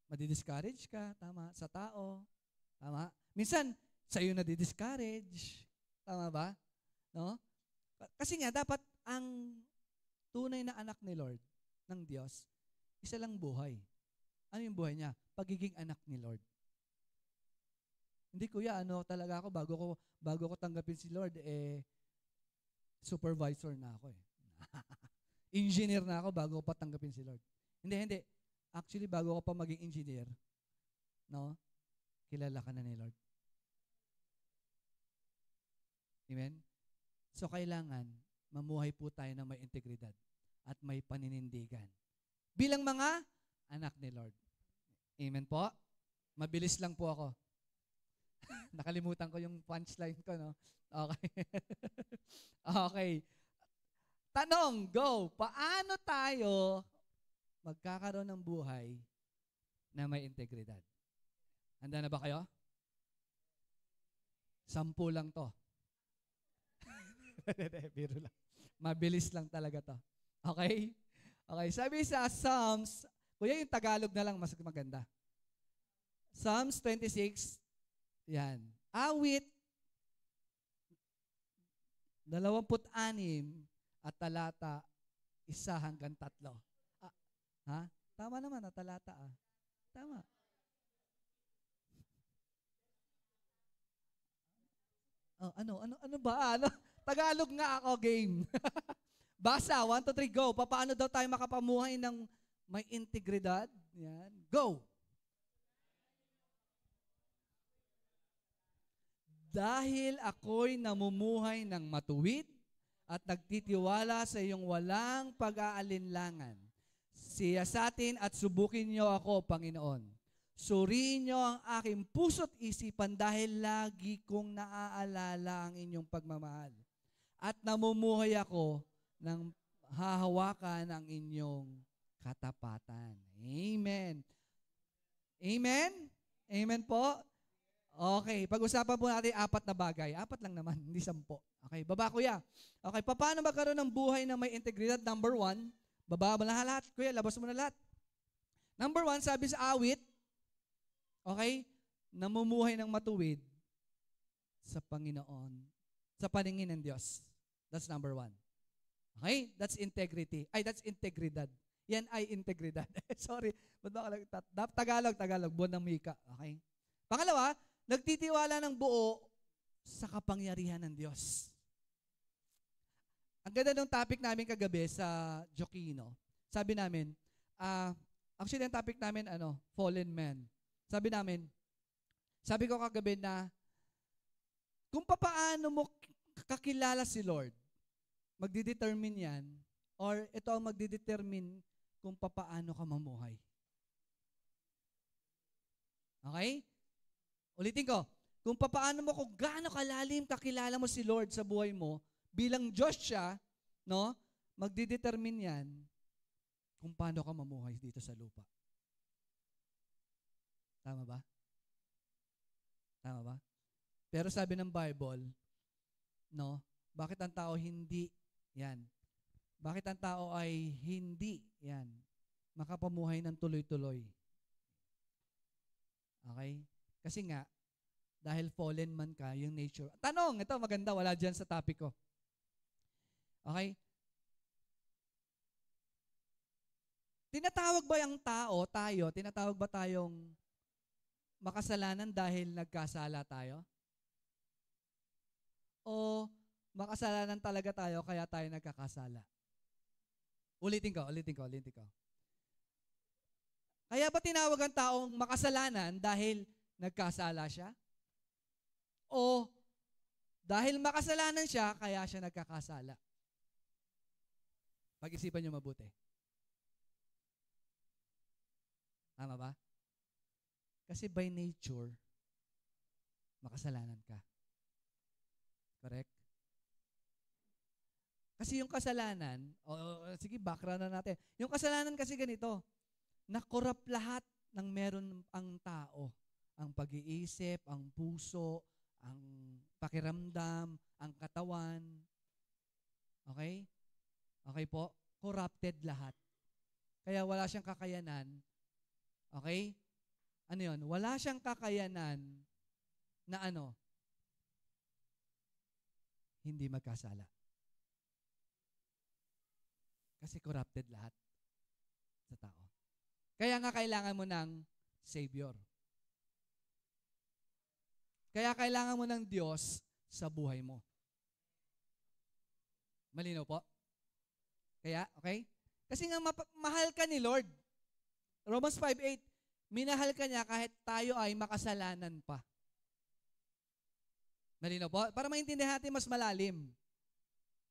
madi-discourage ka, tama, sa tao, tama. Minsan, sa'yo na-discourage, tama ba? No? Kasi nga, dapat ang tunay na anak ni Lord, ng Diyos, isa lang buhay. Ano yung buhay niya? Pagiging anak ni Lord. Hindi kuya, talaga ako, bago ko tanggapin si Lord, supervisor na ako . Engineer na ako bago ko pa tanggapin si Lord. Hindi. Actually, bago ko pa maging engineer, kilala ka na ni Lord. Amen? So, kailangan mamuhay po tayo na may integridad at may paninindigan. Bilang mga anak ni Lord. Amen po? Mabilis lang po ako. Nakalimutan ko yung punchline ko, Okay. Okay. Tanong, go. Paano tayo magkakaroon ng buhay na may integridad? Handa na ba kayo? 10 lang to. Biro lang. Mabilis lang talaga to. Okay? Okay. Sabi sa Psalms, kuya yung Tagalog na lang mas maganda. Psalms 26, yan. Awit 26 at talata 1 hanggang 3. Ha? Tama naman na talata . Tama. Ano ba? Tagalog nga ako, game. Basa, 1, 2, 3, go. Paano daw tayo makapamuhay ng may integridad? Yan. Go! Dahil ako'y namumuhay ng matuwid at nagtitiwala sa iyong walang pag-aalinlangan. Siyasatin at subukin niyo ako, Panginoon. Suriin niyo ang aking puso't isipan dahil lagi kong naaalala ang inyong pagmamahal. At namumuhay ako ng hahawakan ang inyong katapatan. Amen. Amen? Amen po? Okay, pag-usapan po natin 4 na bagay. 4 lang naman, hindi 10. Okay, baba kuya. Okay, paano magkaroon ng buhay na may integridad? Number 1, baba mo na lahat. Kuya, labas mo na lahat. Number 1, sabi sa awit, okay, namumuhay ng matuwid sa Panginoon, sa paningin ng Diyos. That's number 1. Okay, that's integrity. That's integridad. Yan ay integridad. Sorry, Tagalog, buwan ng Mika. Okay? Pangalawa, nagtitiwala ng buo sa kapangyarihan ng Diyos. Ang ganda ng topic namin kagabi sa Jokino. Sabi namin, actually ang topic namin, fallen man. Sabi ko kagabi na, Kung papaano mo kakilala si Lord, magdidetermine yan, or ito ang magdidetermine kung papaano ka mamuhay. Okay? Ulitin ko. Kung papaano mo, kung gaano kalalim kakilala mo si Lord sa buhay mo, bilang Diyos siya, no? Magdidetermine yan kung paano ka mamuhay dito sa lupa. Tama ba? Tama ba? Pero sabi ng Bible, no? Bakit ang tao hindi, yan. Bakit ang tao ay hindi, yan, makapamuhay ng tuloy-tuloy? Okay? Kasi nga, dahil fallen man ka, yung nature. Tanong, ito maganda, wala dyan sa topic ko. Okay? Tinatawag ba yung tao, tinatawag ba tayong makasalanan dahil nagkasala tayo? O makasalanan talaga tayo kaya tayo nagkakasala? Ulitin ko. Kaya ba tinawag ang taong makasalanan dahil nagkasala siya? O dahil makasalanan siya, kaya siya nagkakasala? Pag-isipan niyo mabuti. Tama ba? Kasi by nature, makasalanan ka. Correct? Kasi yung kasalanan, sige, background na natin. Yung kasalanan kasi ganito, na-corrupt lahat ng meron ang tao. Ang pag-iisip, ang puso, ang pakiramdam, ang katawan. Okay? Okay po? Corrupted lahat. Kaya wala siyang kakayanan. Okay? Ano yun? Wala siyang kakayanan na ano? Hindi magkasala. Kasi corrupted lahat sa tao. Kaya nga kailangan mo ng Savior. Kaya kailangan mo ng Diyos sa buhay mo. Malinaw po? Kaya, okay? Kasi nga mahal ka ni Lord. Romans 5:8, minahal ka niya kahit tayo ay makasalanan pa. Malinaw po? Para maintindihan natin mas malalim.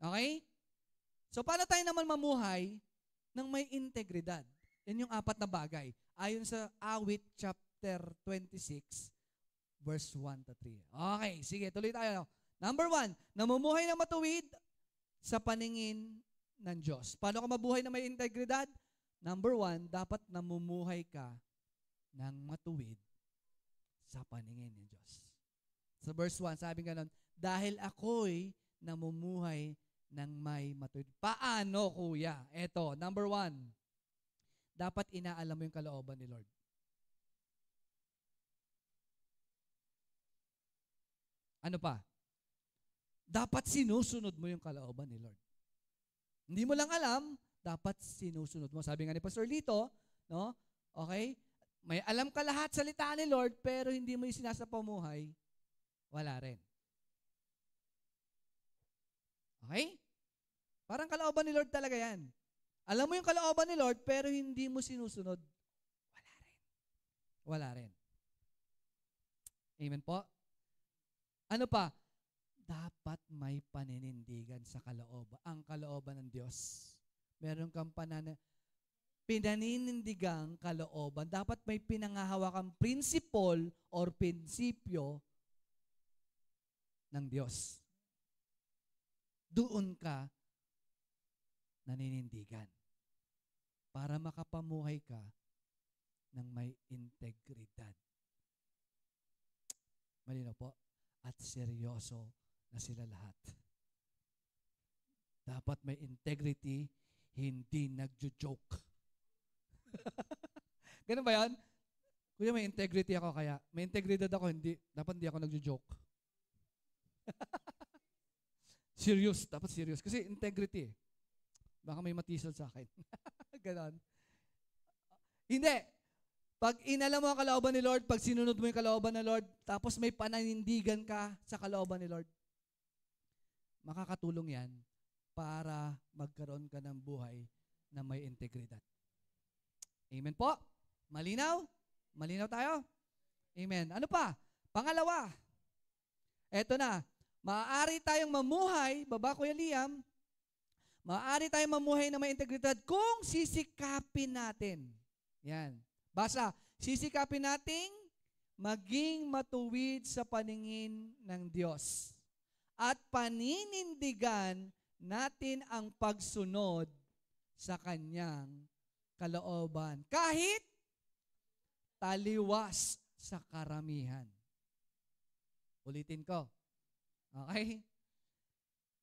Okay? So, paano tayo naman mamuhay ng may integridad? Yan yung 4 na bagay. Ayon sa Awit chapter 26, verse 1-3. Okay, sige, tuloy tayo. Number 1, namumuhay na matuwid sa paningin ng Diyos. Paano ka mabuhay na may integridad? Number 1, dapat namumuhay ka ng matuwid sa paningin ng Diyos. Sa verse 1, sabi nga nun, dahil ako'y namumuhay ng may matuwid. Paano, kuya? Eto, number 1, dapat inaalam mo yung kalooban ni Lord. Ano pa? Dapat sinusunod mo yung kalooban ni Lord. Hindi mo lang alam, dapat sinusunod mo. Sabi nga ni Pastor Lito, no? Okay? May alam ka lahat salita ni Lord, pero hindi mo yung sinasapamuhay, wala rin. Okay? Parang kalooban ni Lord talaga yan. Alam mo yung kalooban ni Lord, pero hindi mo sinusunod, wala rin. Wala rin. Amen po? Ano pa? Dapat may paninindigan sa kalooban. Ang kalooban ng Diyos. Meron kang pinaninindigang kalooban. Dapat may pinangahawakang principle or prinsipyo ng Diyos. Doon ka naninindigan. Para makapamuhay ka ng may integridad. Malinaw po? At seryoso na sila lahat. Dapat may integrity, hindi nagjo-joke. Ganun ba yan? Kuya, may integrity ako kaya. May integridad ako, dapat hindi ako nagjo-joke. Serious, dapat serious. Kasi integrity eh. Baka may matisal sa akin. Ganon. Hindi. Pag inalam mo ang kalooban ni Lord, pag sinunod mo yung kalooban ni Lord, tapos may pananindigan ka sa kalooban ni Lord, makakatulong yan para magkaroon ka ng buhay na may integridad. Amen po? Malinaw? Malinaw tayo? Amen. Ano pa? Pangalawa, Eto na, maaari tayong mamuhay, baba Kuya Liam, maaari tayong mamuhay na may integridad kung sisikapin natin. Yan. Basa, sisikapin nating maging matuwid sa paningin ng Diyos at paninindigan natin ang pagsunod sa Kanyang kalooban. Kahit taliwas sa karamihan. Ulitin ko. Okay?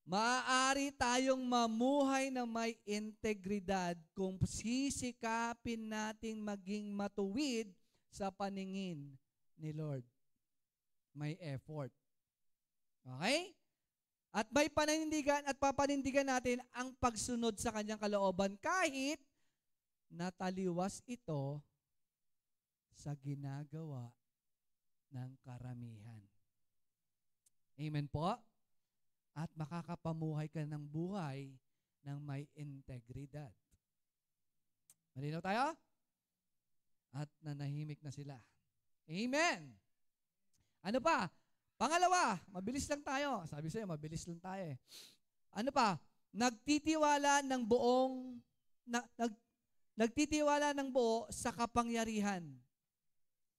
Maaari tayong mamuhay na may integridad kung sisikapin nating maging matuwid sa paningin ni Lord. May effort. Okay? At may pananindigan at papanindigan natin ang pagsunod sa Kanyang kalooban kahit nataliwas ito sa ginagawa ng karamihan. Amen po? At makakapamuhay ka ng buhay ng may integridad. Malinaw tayo? At nanahimik na sila. Amen! Ano pa? Pangalawa, mabilis lang tayo. Sabi sa'yo, mabilis lang tayo eh. Ano pa? Nagtitiwala ng buo sa kapangyarihan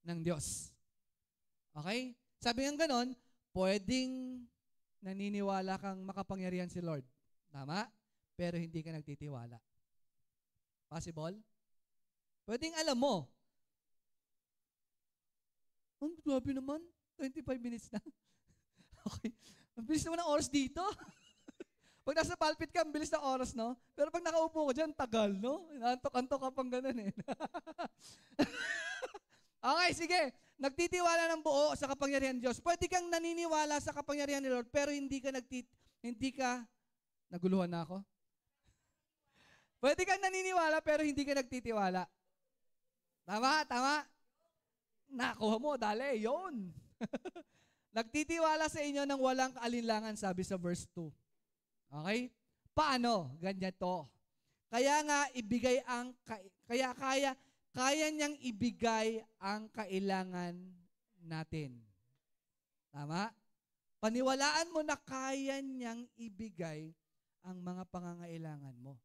ng Diyos. Okay? Sabi ng ganon, pwedeng naniniwala kang makapangyarihan si Lord. Tama? Pero hindi ka nagtitiwala. Possible? Pwedeng alam mo. Ang grabe naman. 25 minutes na. Okay. Ang bilis naman ang oras dito. Pag nasa pulpit ka, ang bilis na oras, no? Pero pag nakaupo ko dyan, tagal, no? Antok-antok ka pang ganun eh. Okay, sige. Nagtitiwala ng buo sa kapangyarihan ng Diyos. Pwede kang naniniwala sa kapangyarihan ni Lord, pero hindi ka, naguluhan na ako? Pwede kang naniniwala, pero hindi ka nagtitiwala. Tama, tama. Nakuha mo, dali, yun. Nagtitiwala sa inyo ng walang kaalinlangan, sabi sa verse 2. Okay? Paano? Ganyan to. Kaya niyang ibigay ang kailangan natin. Tama? Paniwalaan mo na kaya niyang ibigay ang mga pangangailangan mo.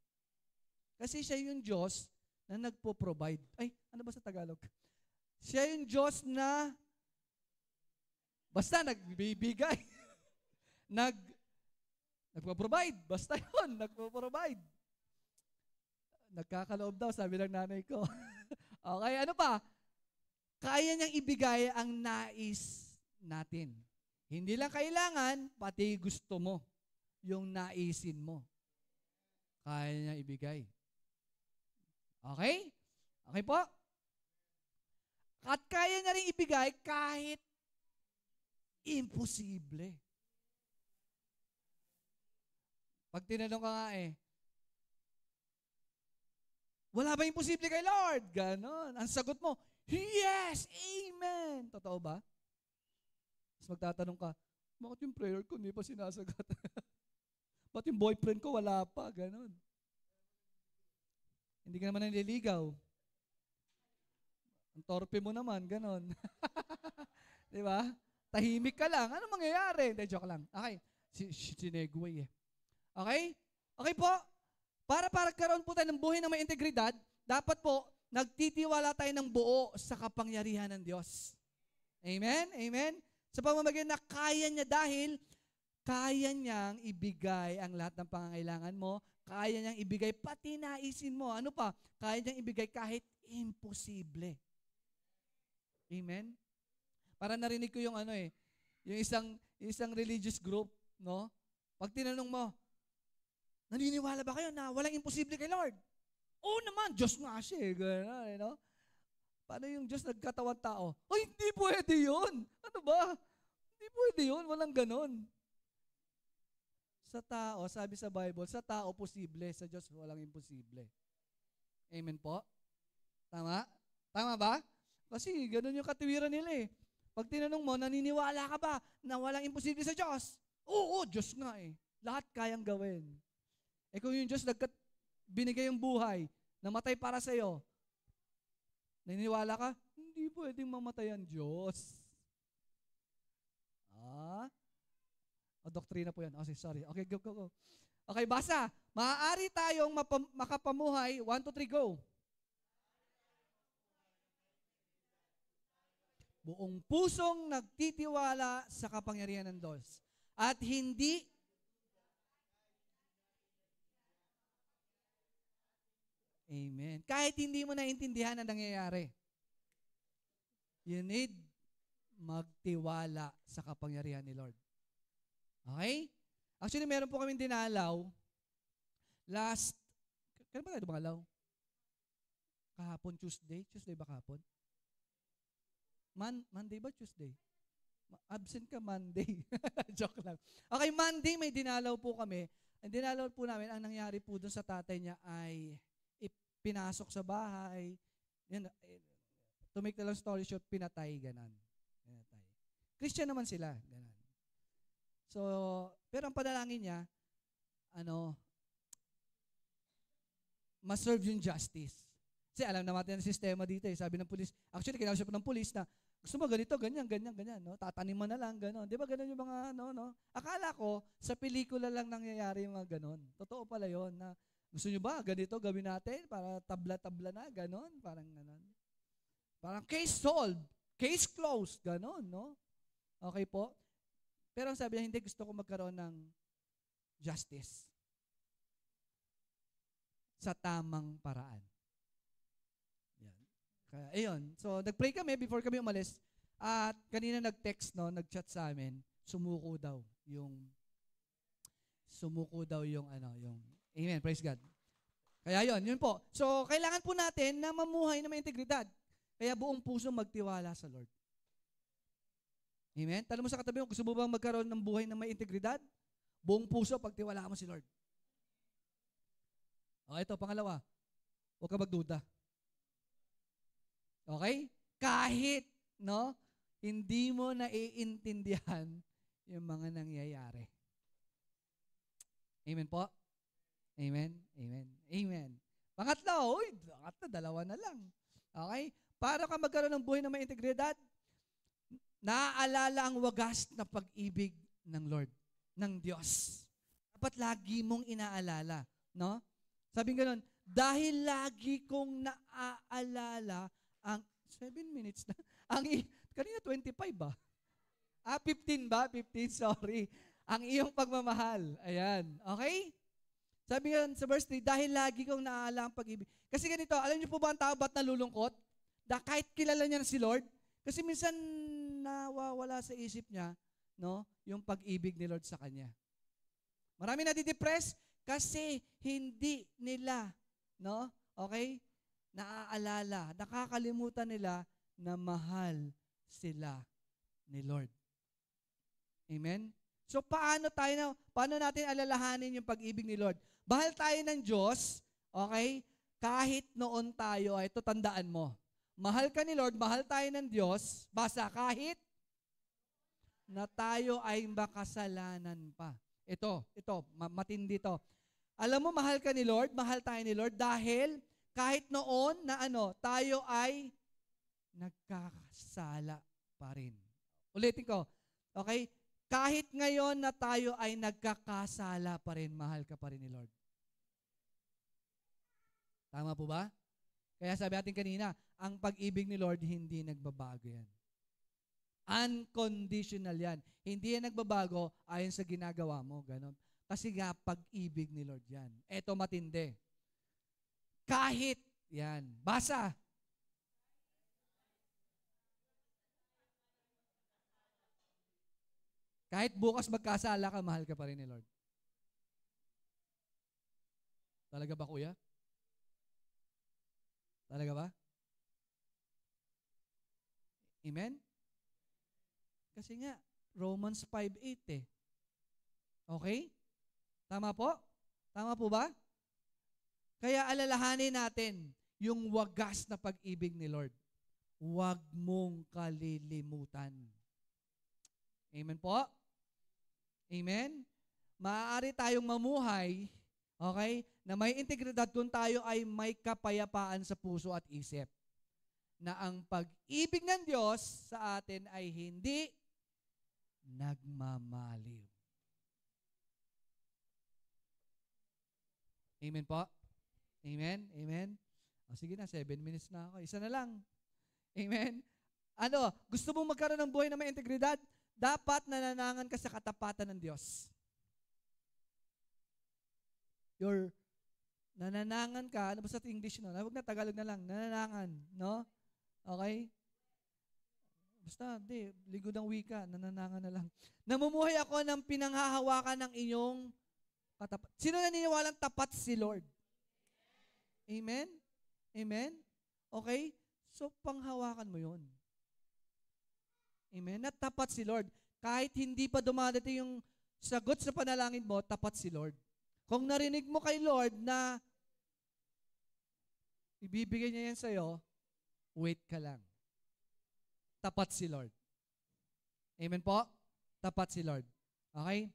Kasi siya yung Diyos na nagpo-provide. Ay, ano ba sa Tagalog? Siya yung Diyos na basta nagbibigay. Nagpo-provide. Basta yun, nagpo-provide. Nagkakaloob daw, sabi ng nanay ko. Okay, ano pa? Kaya niyang ibigay ang nais natin. Hindi lang kailangan, pati gusto mo. Yung naisin mo. Kaya niyang ibigay. Okay? Okay po? At kaya niya rin ibigay kahit imposible. Pag tinanong ka nga wala ba imposible kay Lord? Ganon. Ang sagot mo, yes! Amen! Totoo ba? Tapos magtatanong ka, bakit yung prayer ko hindi pa sinasagot? Bakit yung boyfriend ko wala pa? Ganon. Hindi ka naman naliligaw. Ang torpe mo naman, ganon. Di ba? Tahimik ka lang. Ano mangyayari? Hindi, joke lang. Okay. Sinegway eh. Okay? Okay po. Para karoon po tayo ng buhay na may integridad, dapat po, nagtitiwala tayo ng buo sa kapangyarihan ng Diyos. Amen? Amen? Sa pamamagitan na kaya niya dahil kaya niyang ibigay ang lahat ng pangangailangan mo, kaya niyang ibigay pati naisin mo. Ano pa? Kaya niyang ibigay kahit imposible. Amen? Para narinig ko yung yung isang religious group, no? Pag tinanong mo, naniniwala ba kayo na walang imposible kay Lord? Oo naman, Diyos nga siya. Gano'n, no? Paano yung Diyos nagkatawang tao? Ay, hindi pwede yun. Ano ba? Hindi pwede yun. Walang ganon. Sa tao, sabi sa Bible, sa tao posible, sa Diyos walang imposible. Amen po? Tama? Tama ba? Kasi ganon yung katiwiran nila eh. Pag tinanong mo, naniniwala ka ba na walang imposible sa Diyos? Oo, Diyos nga eh. Lahat kayang gawin. Eh kung yung Diyos binigay yung buhay, namatay para sa iyo, naniniwala ka? Hindi pwedeng mamatay ang Diyos. O, doktrina po yan. Okay, sorry. Okay, go, go, go. Okay, basa. Maaari tayong makapamuhay. 1, 2, 3, go. Buong pusong nagtitiwala sa kapangyarihan ng Diyos. At hindi Amen. Kahit hindi mo naintindihan ang nangyayari, you need magtiwala sa kapangyarihan ni Lord. Okay? Actually, meron po kaming dinalaw kailan ba tayo dumalaw? Kahapon, Tuesday? Tuesday ba kahapon? Monday ba Tuesday? Absent ka Monday. Joke lang. Okay, Monday may dinalaw po kami. Ang dinalaw po namin, ang nangyari po doon sa tatay niya ay pinasok sa bahay. Yan, to make the long story short, pinatay, ganon. Pinatay. Christian naman sila, ganon. So, pero ang panalangin niya, ma-serve yung justice. Kasi alam naman ang sistema dito eh. Sabi ng pulis, actually kinausap ng pulis na, gusto mo ganito, ganyan, no? Tatanim mo na lang, ganon. Di ba ganon yung mga, no? Akala ko, sa pelikula lang nangyayari yung mga ganon. Totoo pala yon na, gusto nyo ba, ganito gawin natin para tabla-tabla na, ganon, parang ganon. Parang case solved, case closed, ganon, no? Okay po? Pero ang sabi niya, hindi, gusto ko magkaroon ng justice sa tamang paraan. Yan. Kaya, ayun. So, nag-pray kami before kami umalis. At kanina nag-text, no, nag-chat sa amin, sumuko daw yung Amen. Praise God. Kaya yun po. So, kailangan po natin na mamuhay na may integridad. Kaya buong puso magtiwala sa Lord. Amen? Tanong mo sa katabi mo, gusto mo bang magkaroon ng buhay na may integridad? Buong puso, pagtiwala mo si Lord. O, ito, pangalawa. Huwag ka magduda. Okay? Kahit, no, hindi mo naiintindihan yung mga nangyayari. Amen po? Amen? Amen? Amen. Pangatlo, dalawa na lang. Okay? Para ka magkaroon ng buhay na may integridad, naaalala ang wagas na pag-ibig ng Lord, ng Diyos. Dapat lagi mong inaalala. No? Sabi nga nun, dahil lagi kong naaalala ang 7 minutes na. Kanina 25 ba? 15 ba? 15, sorry. Ang iyong pagmamahal. Ayan. Okay? Sabi nga sa verse 3, dahil lagi kong naaalala ang pag-ibig. Kasi ganito, alam niyo po ba ang tao ba't nalulungkot? Kahit kilala niya na si Lord? Kasi minsan nawawala sa isip niya, no, yung pag-ibig ni Lord sa kanya. Marami nadidepress kasi hindi nila, no, okay, naaalala, nakakalimutan nila na mahal sila ni Lord. Amen? So paano natin alalahanin yung pag-ibig ni Lord? Mahal tayo ng Diyos, okay, kahit noon tayo, ito tandaan mo, mahal ka ni Lord, mahal tayo ng Diyos, basta kahit na tayo ay makasalanan pa. Ito, matindi to. Alam mo, mahal ka ni Lord, mahal tayo ni Lord dahil kahit noon na tayo ay nagkakasala pa rin. Ulitin ko, okay? Kahit ngayon na tayo ay nagkakasala pa rin, mahal ka pa rin ni Lord. Tama po ba? Kaya sabi natin kanina, ang pag-ibig ni Lord hindi nagbabago yan. Unconditional yan. Hindi yan nagbabago ayon sa ginagawa mo. Ganon. Kasi nga, pag-ibig ni Lord yan. Eto matindi. Kahit, yan. Basa. Kahit bukas magkasala ka, mahal ka pa rin ni Lord. Talaga ba, kuya? Talaga ba? Amen? Kasi nga, Romans 5:8 eh. Okay? Tama po? Tama po ba? Kaya alalahanin natin yung wagas na pag-ibig ni Lord. Huwag mong kalilimutan. Amen po? Amen? Maaari tayong mamuhay, okay, na may integridad kung tayo ay may kapayapaan sa puso at isip. Na ang pag-ibig ng Diyos sa atin ay hindi nagmamaliw. Amen po? Amen? Amen? O, sige na, 7 minutes na ako. Isa na lang. Amen? Ano, gusto mong magkaroon ng buhay na may integridad? Dapat nananangan ka sa katapatan ng Diyos. Nananangan ka, ano ba sa English no? Huwag na, Tagalog na lang. Nananangan, no? Okay? Basta, ligod ang wika, nananangan na lang. Namumuhay ako ng pinanghahawakan ng inyong katapat. Sino naniniwalang tapat si Lord? Amen? Amen? Okay? So, panghawakan mo yun. Amen? At tapat si Lord. Kahit hindi pa dumadating yung sagot sa panalangin mo, tapat si Lord. Kung narinig mo kay Lord na ibibigay niya yan sa'yo, wait ka lang. Tapat si Lord. Amen po? Tapat si Lord. Okay?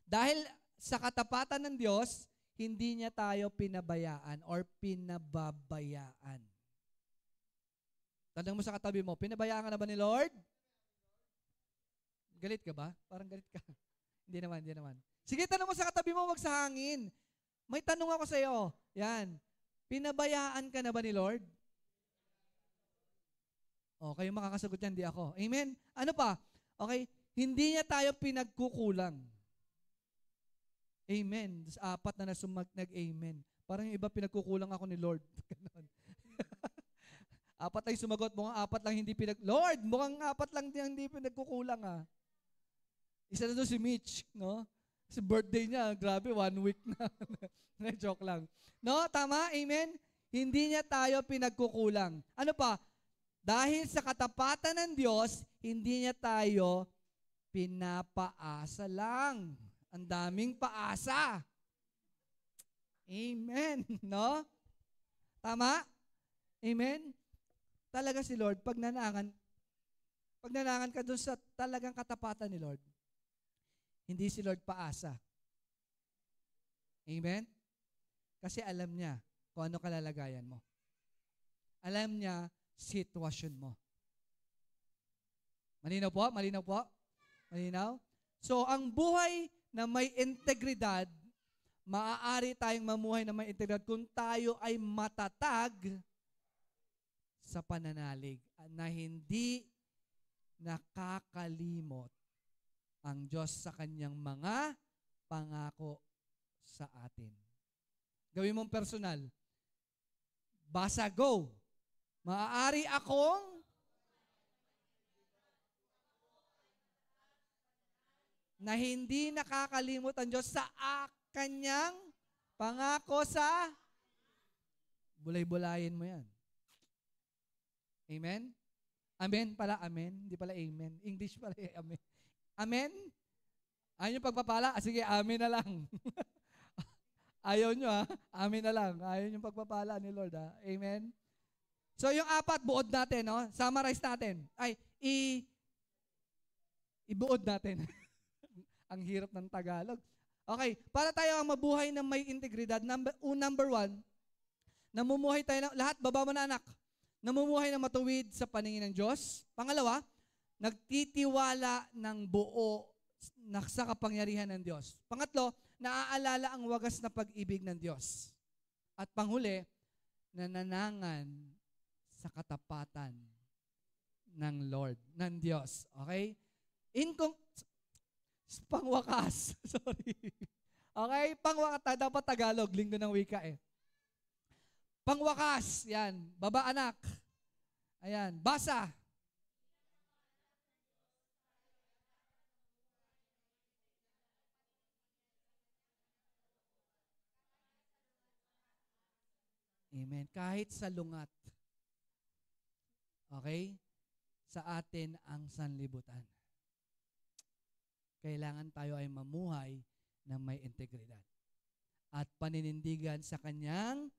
Dahil sa katapatan ng Diyos, hindi niya tayo pinabayaan or pinababayaan. Tanong mo sa katabi mo, pinabayaan ka na ba ni Lord? Galit ka ba? Parang galit ka. Hindi naman. Sige, tanong mo sa katabi mo, wag sa hangin. May tanong ako sa iyo. Yan. Pinabayaan ka na ba ni Lord? O, kayo makakasagot yan, di ako. Amen? Ano pa? Okay? Hindi niya tayo pinagkukulang. Amen. 4 na nag-amen. Parang yung iba pinagkukulang ako ni Lord. 4 ay sumagot, mukhang 4 lang hindi Lord, mukhang 4 lang hindi pinagkukulang ah. Isa na doon si Mitch, no? Si birthday niya, grabe, 1 week na. Joke lang. No, tama? Amen? Hindi niya tayo pinagkukulang. Ano pa? Dahil sa katapatan ng Diyos, hindi niya tayo pinapaasa lang. Ang daming paasa. Amen. No? Tama? Amen? Talaga si Lord, pag nanangan ka doon sa talagang katapatan ni Lord, hindi si Lord paasa. Amen? Kasi alam niya kung ano kalalagayan mo. Alam niya sitwasyon mo. Malinaw po? Malinaw po? Malinaw? So, ang buhay na may integridad, maaari tayong mamuhay na may integridad kung tayo ay matatag sa pananalig na hindi nakakalimot ang Diyos sa kanyang mga pangako sa atin. Gawin mong personal. Basa, go! Maaari akong na hindi nakakalimot ang Diyos sa kanyang pangako sa bulay-bulayin mo yan. Amen? Amen pala, amen. Hindi pala amen. English pala, amen. Amen? Ayaw nyo pagpapala? Sige, amen na lang. Ayaw nyo ha? Amen na lang. Ayaw nyo pagpapala ni Lord ha? Amen? So yung 4, buod natin, no? Summarize natin. Ibuod natin. Ang hirap ng Tagalog. Okay, para tayo ang mabuhay na may integridad, number 1, namumuhay tayo lahat, baba mo na anak, namumuhay na matuwid sa paningin ng Diyos. Pangalawa, nagtitiwala ng buo sa kapangyarihan ng Diyos. Pangatlo, naaalala ang wagas na pag-ibig ng Diyos. At panghuli, nananangan sa katapatan ng Lord, ng Diyos. Okay? Pangwakas. Sorry. Okay? Pangwakas. Dapat Tagalog. Linggo ng wika eh. Pangwakas. Yan. Baba anak. Ayan. Basa. Amen. Kahit sa lungat. Okay? Sa atin ang sanlibutan. Kailangan tayo ay mamuhay na may integridad. At paninindigan sa kanyang,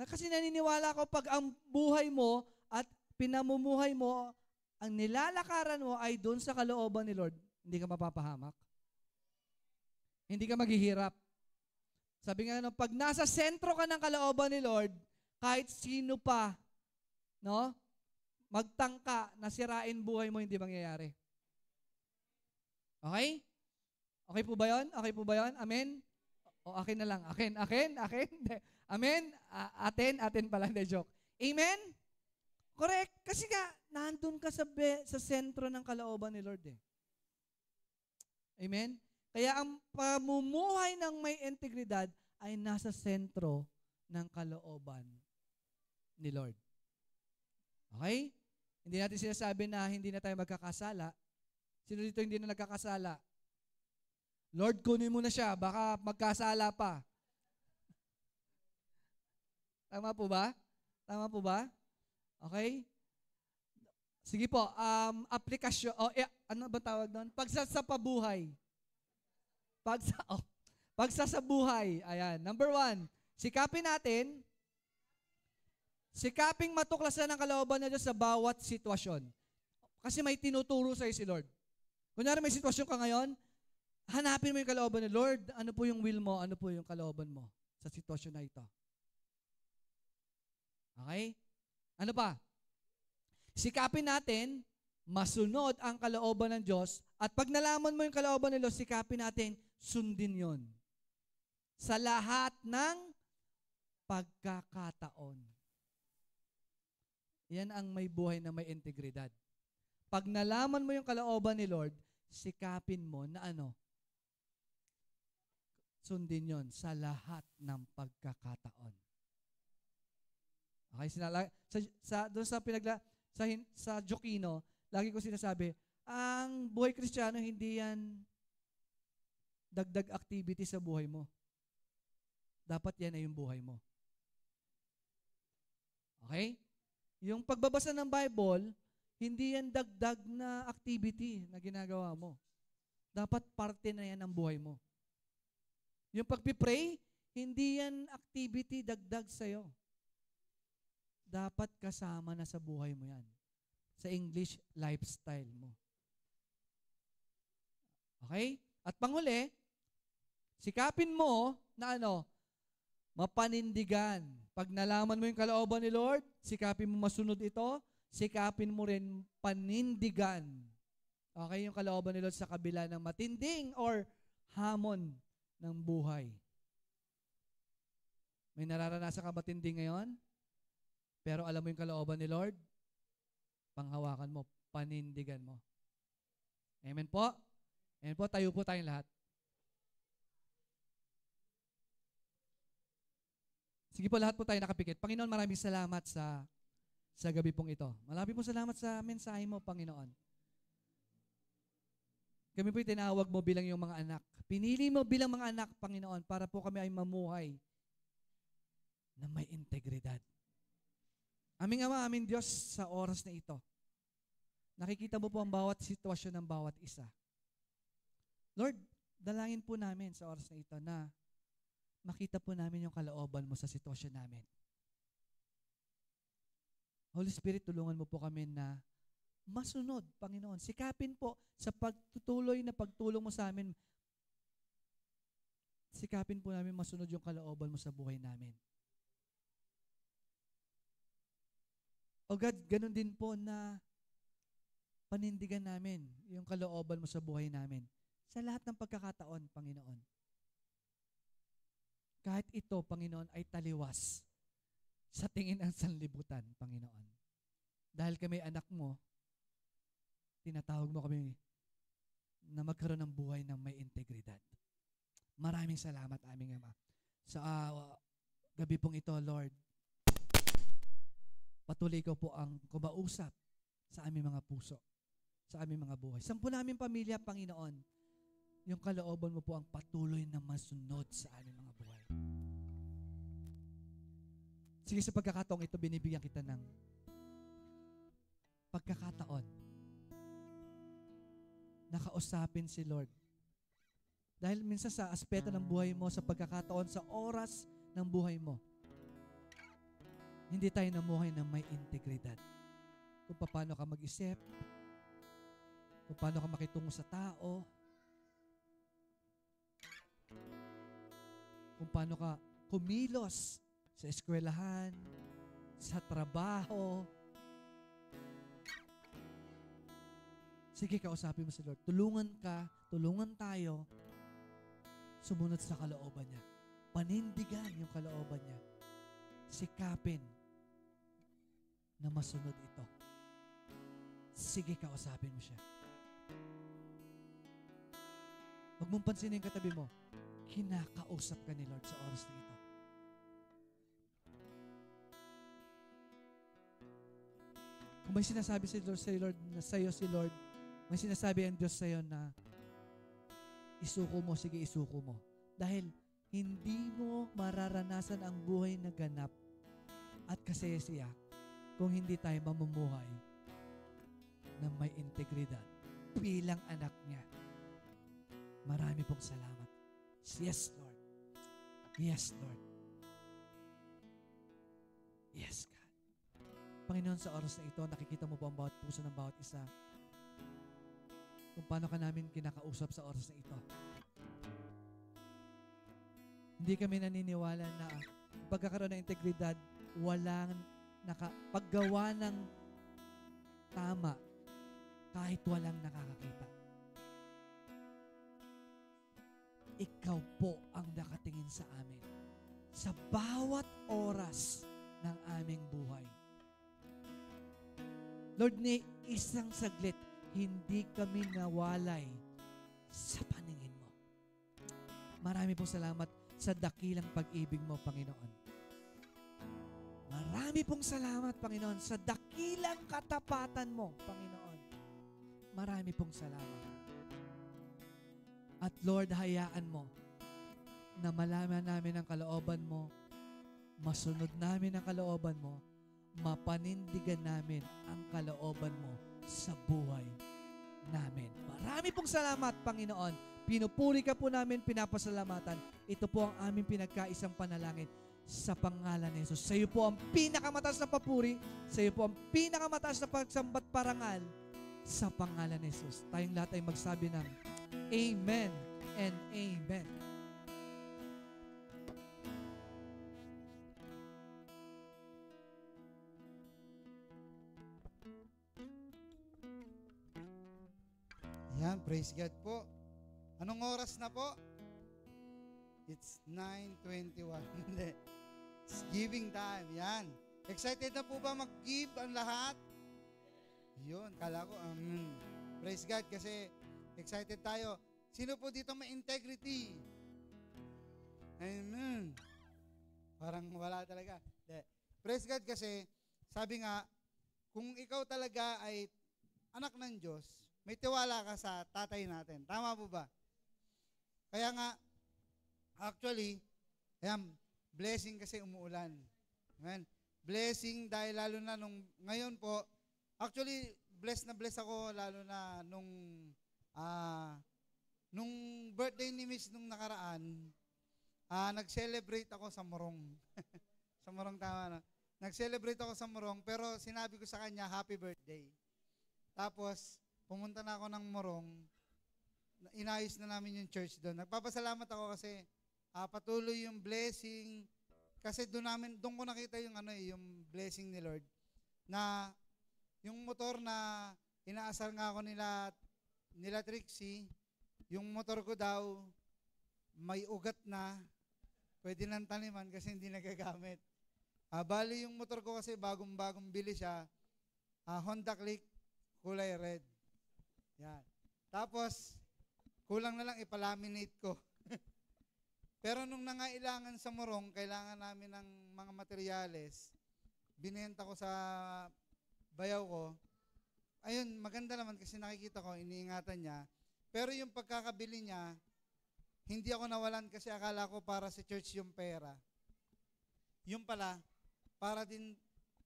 kasi naniniwala ko pag ang buhay mo at pinamumuhay mo, ang nilalakaran mo ay doon sa kalooban ni Lord, hindi ka mapapahamak. Hindi ka maghihirap. Sabi nga, pag nasa sentro ka ng kalooban ni Lord, kahit sino pa, no, magtangka na sirain buhay mo, hindi mangyayari. Okay? Okay po ba yun? Okay po ba yun? Amen? O akin na lang. Akin. Hindi. Amen? Atin pala. Hindi, joke. Amen? Correct. Kasi nga, nandun ka sa sentro ng kalooban ni Lord eh. Amen? Kaya ang pamumuhay ng may integridad ay nasa sentro ng kalooban ni Lord. Okay? Hindi natin sinasabi na hindi na tayo magkakasala. Sino dito hindi na nagkakasala? Lord, kunin mo na siya. Baka magkasala pa. Tama po ba? Tama po ba? Okay? Sige po, aplikasyon, ano ba tawag doon? Pagsasapabuhay. Pagsasabuhay. Ayan. Number 1, sikapin matuklasan ng kalooban na Diyos sa bawat sitwasyon. Kasi may tinuturo sa'yo si Lord. Kunyari may sitwasyon ka ngayon, hanapin mo yung kalooban ni Lord. Ano po yung will mo? Ano po yung kalooban mo sa sitwasyon na ito? Okay? Ano pa? Sikapin natin, masunod ang kalooban ng Diyos, at pag nalaman mo yung kalooban ni Diyos, sikapin natin, sundin yon sa lahat ng pagkakataon. Yan ang may buhay na may integridad. Pag nalaman mo yung kalooban ni Lord, sikapin mo na sundin yon sa lahat ng pagkakataon. Okay, doon sa Jokino, lagi ko sinasabi, ang buhay Kristiyano hindi yan dagdag activity sa buhay mo. Dapat yan ay yung buhay mo. Okay? Yung pagbabasa ng Bible, hindi yan dagdag na activity na ginagawa mo. Dapat parte na yan ng buhay mo. Yung pagpipray, hindi yan activity dagdag sa'yo. Dapat kasama na sa buhay mo yan. Sa English, lifestyle mo. Okay? At panghuli, sikapin mo na mapanindigan. Pag nalaman mo yung kalooban ni Lord, sikapin mo masunod ito, sikapin mo rin panindigan. Okay, yung kalooban ni Lord sa kabila ng matinding or hamon ng buhay. May nararanasan ka matinding ngayon? Pero alam mo yung kalooban ni Lord? Panghawakan mo, panindigan mo. Amen po? Amen po, tayo po tayong lahat. Sige po, lahat po tayo nakapikit. Panginoon, maraming salamat sa gabi pong ito. Maraming po salamat sa mensahe mo, Panginoon. Kami po'y tinawag mo bilang yung mga anak. Pinili mo bilang mga anak, Panginoon, para po kami ay mamuhay na may integridad. Aming Ama, aming Diyos, sa oras na ito, nakikita mo po ang bawat sitwasyon ng bawat isa. Lord, dalangin po namin sa oras na ito na makita po namin yung kalooban mo sa sitwasyon namin. Holy Spirit, tulungan mo po kami na masunod, Panginoon. Sikapin po sa pagtutuloy na pagtulong mo sa amin. Sikapin po namin masunod yung kalooban mo sa buhay namin. O God, ganun din po na panindigan namin yung kalooban mo sa buhay namin. Sa lahat ng pagkakataon, Panginoon. Kahit ito, Panginoon, ay taliwas sa tingin ng sanlibutan, Panginoon. Dahil kami anak mo, tinatawag mo kami na magkaroon ng buhay ng may integridad. Maraming salamat, aming Ama. Sa gabi pong ito, Lord, patuloy ko po ang kumausap sa aming mga puso, sa aming mga buhay. Sampu namin pamilya, Panginoon, yung kalooban mo po ang patuloy na masunod sa aming mga buhay. Sige, sa pagkakataong ito, binibigyan kita ng pagkakataon na kausapin si Lord. Dahil minsan sa aspeto ng buhay mo, sa pagkakataon, sa oras ng buhay mo, hindi tayo namuhay ng may integridad. Kung paano ka mag-isip, kung paano ka makitungo sa tao, kung paano ka kumilos sa eskwelahan, sa trabaho. Sige, kausapin mo si Lord. Tulungan tayo sumunod sa kalooban niya. panindigan yung kalooban niya. Sikapin na masunod ito. Sige, kausapin mo siya. Huwag mong pansinin yung katabi mo. Kinakausap ka ni Lord sa oras na ito. Kung may sinasabi si Lord sa iyo si Lord, may sinasabi ang Diyos sa iyo na isuko mo, sige isuko mo. Dahil hindi mo mararanasan ang buhay na ganap at kasaya kung hindi tayo mamumuhay na may integridad bilang anak niya. Marami pong salamat. Yes, Lord. Yes, Lord. Yes, God. Panginoon, sa oras na ito, nakikita mo po ang bawat puso ng bawat isa. Kung paano ka namin kinakausap sa oras na ito. Hindi kami naniniwala na pagkakaroon ng integridad, walang paggawa ng tama kahit walang nakakakita. Ikaw po ang nakatingin sa amin sa bawat oras ng aming buhay. Lord, ni isang saglit, hindi kami nawalay sa paningin mo. Marami pong salamat sa dakilang pag-ibig mo, Panginoon. Marami pong salamat, Panginoon, sa dakilang katapatan mo, Panginoon. Marami pong salamat. At Lord, hayaan mo na malaman namin ang kalooban mo, masunod namin ang kalooban mo, mapanindigan namin ang kalooban mo sa buhay namin. Marami pong salamat, Panginoon. Pinupuri ka po namin, pinapasalamatan. Ito po ang aming pinagkaisang panalangin sa pangalan ni Jesus. Sa iyo po ang pinakamataas na papuri, sa iyo po ang pinakamataas na pagsambat parangal sa pangalan ni Jesus. Tayong lahat ay magsabi ng Amen and Amen. Yan, praise God po. Anong oras na po? It's 9:21. Hindi. It's giving time. Yan. Excited na po ba mag-give ang lahat? Yun, kala ko, praise God kasi excited tayo. Sino po dito may integrity? Amen. Parang wala talaga. Hindi. Praise God kasi, sabi nga, kung ikaw talaga ay anak ng Diyos, may tiwala ka sa tatay natin. Tama po ba? Kaya nga, actually, ayan, blessing kasi umuulan. Amen. Blessing dahil lalo na ngayon po, actually, blessed na blessed ako lalo na nung birthday ni Miss nung nakaraan, nag-celebrate ako sa Morong. Sa Morong, tama na. Nag-celebrate ako sa Morong, pero sinabi ko sa kanya, happy birthday. Tapos, pumunta na ako ng Morong, inayos na namin yung church doon. Nagpapasalamat ako kasi patuloy yung blessing, kasi doon ko nakita yung yung blessing ni Lord. Na yung motor na inaasar nga ako nila Trixie, yung motor ko daw may ugat na, pwede nang taniman kasi hindi nagagamit. Bali yung motor ko kasi bagong bili siya, Honda Click, kulay red. Yan. Tapos, kulang na lang ipalaminate ko. Pero nung nangailangan sa Morong, kailangan namin ng mga materyales, binenta ko sa bayaw ko. Ayun, maganda naman kasi nakikita ko, iniingatan niya. Pero yung pagkakabili niya, hindi ako nawalan kasi akala ko para sa church yung pera. Yung pala, para din,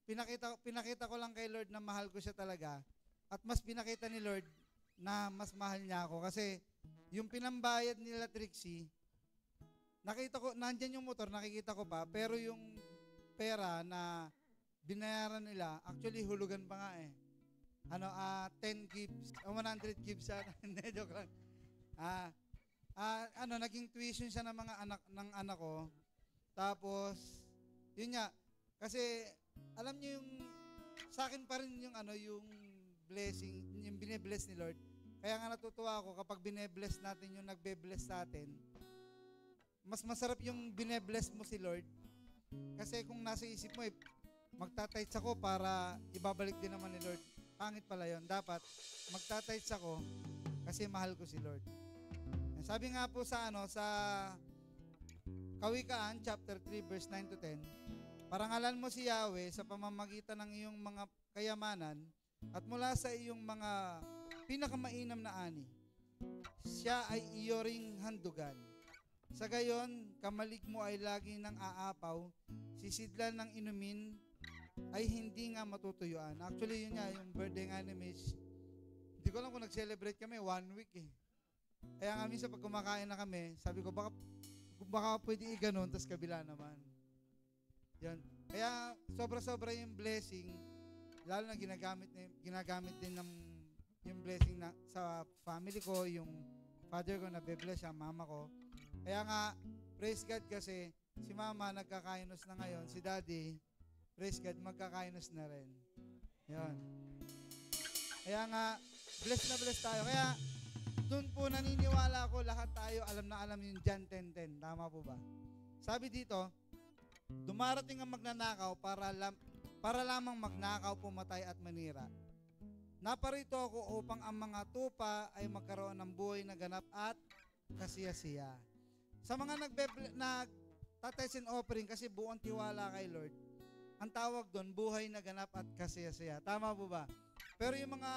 pinakita ko lang kay Lord na mahal ko siya talaga. At mas pinakita ni Lord na mas mahal niya ako. Kasi yung pinambayad nila Trixie, nakita ko, nandyan yung motor, nakikita ko pa, pero yung pera na binayaran nila, actually hulugan pa nga eh. 10 gigs, 100 gigs siya. Hindi, joke lang. Naging tuition siya ng mga anak ko. Tapos, yun nga, kasi alam niyo yung, sa akin pa rin yung yung blessing, yung bine-bless ni Lord. Kaya nga natutuwa ako kapag bine-bless natin yung nagbe-bless sa atin, mas masarap yung binebless mo si Lord. Kasi kung nasa isip mo, magtatights ako para ibabalik din naman ni Lord. Pangit pala yon. Dapat, magtatights ako kasi mahal ko si Lord. Sabi nga po sa Kawikaan, chapter 3, verse 9 to 10, parangalan mo si Yahweh sa pamamagitan ng iyong mga kayamanan at mula sa iyong mga pinakamainam na ani. Siya ay iyo ring handugan. Sa gayon, kamalig mo ay lagi nang aapaw, sisidlan ng inumin ay hindi nga matutuyuan. Actually, yun nga, yung birthday nga ni Mitch, hindi ko alam kung nag-celebrate kami, 1 week eh. Kaya nga minsan pag kumakain na kami, sabi ko, baka pwede i-ganon, tas kabila naman. Yan. Kaya sobra-sobra yung blessing, lalo na ginagamit din ng yung blessing na sa family ko, yung father ko na be-bless siya, mama ko. Kaya nga, praise God kasi si mama nagkakainos na ngayon, si daddy, praise God, magkakainos na rin. Yan. Kaya nga, bless tayo. Kaya, doon po naniniwala ako, lahat tayo alam na alam yung John 10:10. Tama po ba? Sabi dito, dumarating ang magnanakaw para lamang magnakaw, pumatay at manira. Naparito ako upang ang mga tupa ay magkaroon ng buhay na ganap at kasiyasiya. Sa mga nagtatays and offering kasi buong tiwala kay Lord, ang tawag doon, buhay na ganap at kasiyasiya. Tama po ba? Pero yung mga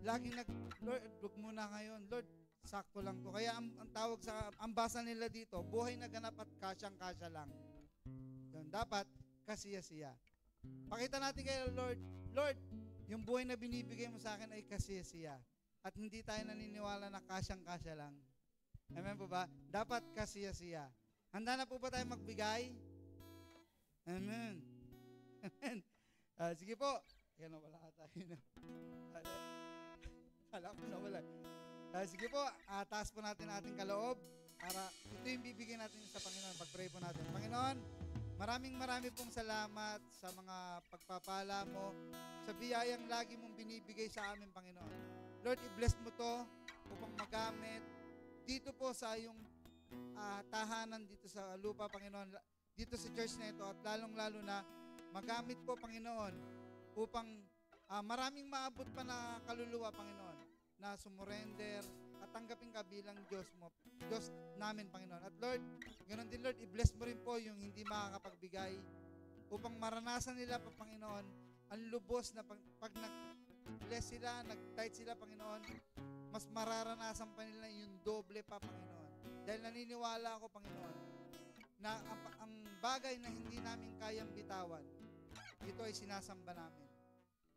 laging Lord, wag muna ngayon. Lord, sakto lang to. Kaya ang tawag ang basa nila dito, buhay na ganap at kasyang-kasya lang. Yun, dapat kasiyasiya. Pakita natin kay Lord, Lord, yung buhay na binibigay mo sa akin ay kasiyasiya. At hindi tayo naniniwala na kasyang-kasya lang. Amen po ba? Dapat kasiyasiya. Handa na po ba tayo magbigay? Amen. Amen. Sige po. Yan na, wala ka tayo na. Wala ko na wala. Sige po, taas po natin ating kaloob para ito yung bibigyan natin sa Panginoon. Pag-pray po natin. Panginoon, marami pong salamat sa mga pagpapala mo, sa biyayang lagi mong binibigay sa amin, Panginoon. Lord, i-bless mo to upang magamit dito po sa iyong tahanan dito sa lupa, Panginoon, dito sa church na ito, at lalong-lalo na magamit po, Panginoon, upang maraming maabot pa na kaluluwa, Panginoon, na sumurrender at tanggapin ka bilang Diyos mo, Diyos namin, Panginoon. At Lord, ganoon din, Lord, i-bless mo rin po yung hindi makakapagbigay upang maranasan nila pa, Panginoon, ang lubos na pag nag-bless sila, nag-tithe sila, Panginoon, mas mararanasan pa nila yung doble pa, Panginoon. Dahil naniniwala ako, Panginoon, na ang bagay na hindi namin kayang bitawan, ito ay sinasamba namin.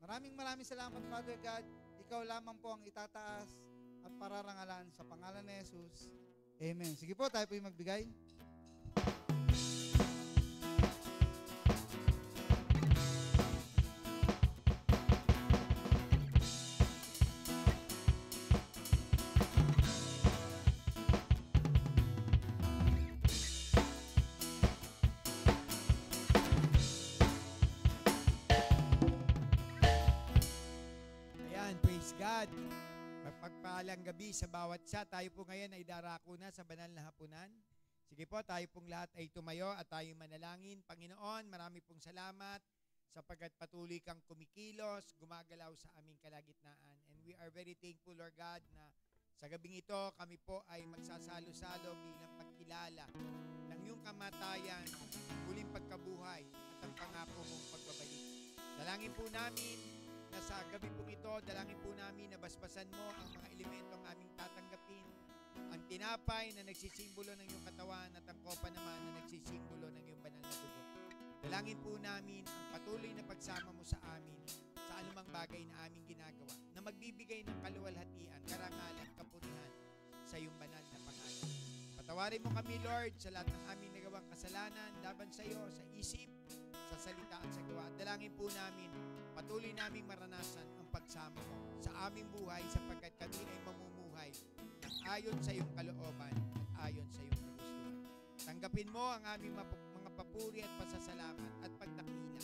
Maraming salamat, Father God. Ikaw lamang po ang itataas at pararangalan sa pangalan ni Jesus. Amen. Sige po, tayo po yung magbigay. God, mapagpalang gabi sa bawat isa. Tayo po ngayon ay darako na sa banal na hapunan. Sige po, tayo pong lahat ay tumayo at tayo manalangin. Panginoon, marami pong salamat sapagkat patuloy kang kumikilos, gumagalaw sa aming kalagitnaan. And we are very thankful, Lord God, na sa gabing ito, kami po ay magsasalo-salo bilang pagkilala ng iyong kamatayan, muling pagkabuhay at ang pangako mong pagbabalik. Dalangin po namin na sa gabi pong ito, dalangin po namin na basbasan mo ang mga elementong aming tatanggapin, ang tinapay na nagsisimbolo ng iyong katawan at ang kopa naman na nagsisimbolo ng iyong banal na dugo. Dalangin po namin ang patuloy na pagsama mo sa amin sa anumang bagay na aming ginagawa, na magbibigay ng kaluwalhatian, karangalan, kapurihan sa iyong banal na pangalan. Patawarin mo kami, Lord, sa lahat ng aming nagawang kasalanan laban sa iyo, sa isip, sa salita at sa gawa. Dalangin po namin, patuloy naming maranasan ang pagsama mo sa aming buhay sapagkat kami ay mamumuhay ng ayon sa iyong kalooban at ayon sa iyong kagustuhan. Tanggapin mo ang aming mga papuri at pasasalamat at pagdakila.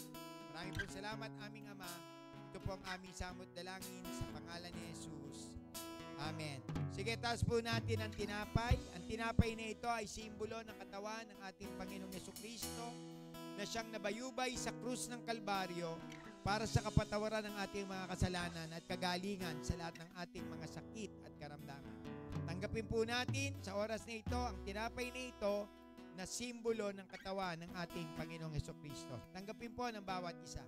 Maraming po salamat, aming Ama. Ito po ang aming samot dalangin sa pangalan ni Jesus. Amen. Sige, taas po natin ang tinapay. Ang tinapay na ito ay simbolo ng katawan ng ating Panginoong Jesucristo na siyang nabayubay sa krus ng Kalbaryo para sa kapatawaran ng ating mga kasalanan at kagalingan sa lahat ng ating mga sakit at karamdaman. Tanggapin po natin sa oras na ito ang tinapay na ito na simbolo ng katawan ng ating Panginoong Jesucristo. Tanggapin po ng bawat isa.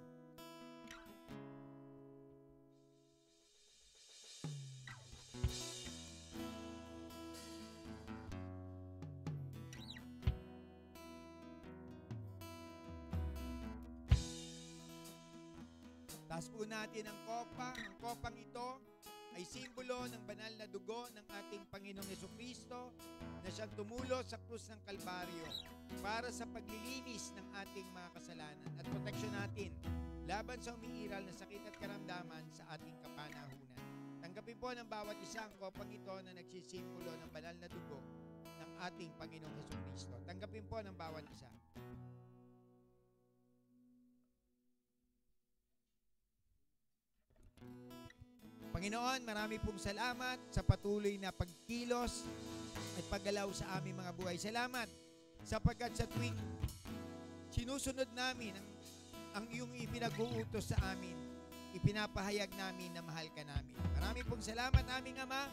Taas po natin ang kopa. Ang kopang ito ay simbolo ng banal na dugo ng ating Panginoong Jesucristo na siyang tumulo sa krus ng Kalbaryo para sa paglilinis ng ating mga kasalanan at proteksyon natin laban sa umiiral na sakit at karamdaman sa ating kapanahunan. Tanggapin po ng bawat isa ang kopang ito na nagsisimbolo ng banal na dugo ng ating Panginoong Jesucristo. Tanggapin po ng bawat isa. Panginoon, marami pong salamat sa patuloy na pagkilos at paggalaw sa aming mga buhay. Salamat sapagkat sa tuwing sinusunod namin ang iyong ipinag-uutos sa amin, ipinapahayag namin na mahal ka namin. Marami pong salamat, aming Ama,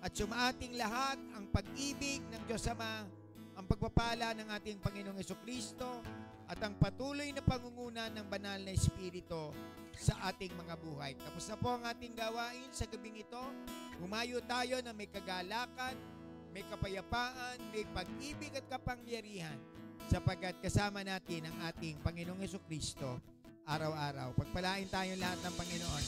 at sumaating lahat ang pag-ibig ng Diyos Ama, ang pagpapala ng ating Panginoong Jesucristo, at ang patuloy na pangunguna ng banal na Espiritu sa ating mga buhay. Tapos na po ang ating gawain sa gabing ito. Humayo tayo na may kagalakan, may kapayapaan, may pag-ibig at kapangyarihan sapagkat kasama natin ang ating Panginoong Jesucristo araw-araw. Pagpalain tayong lahat ng Panginoon.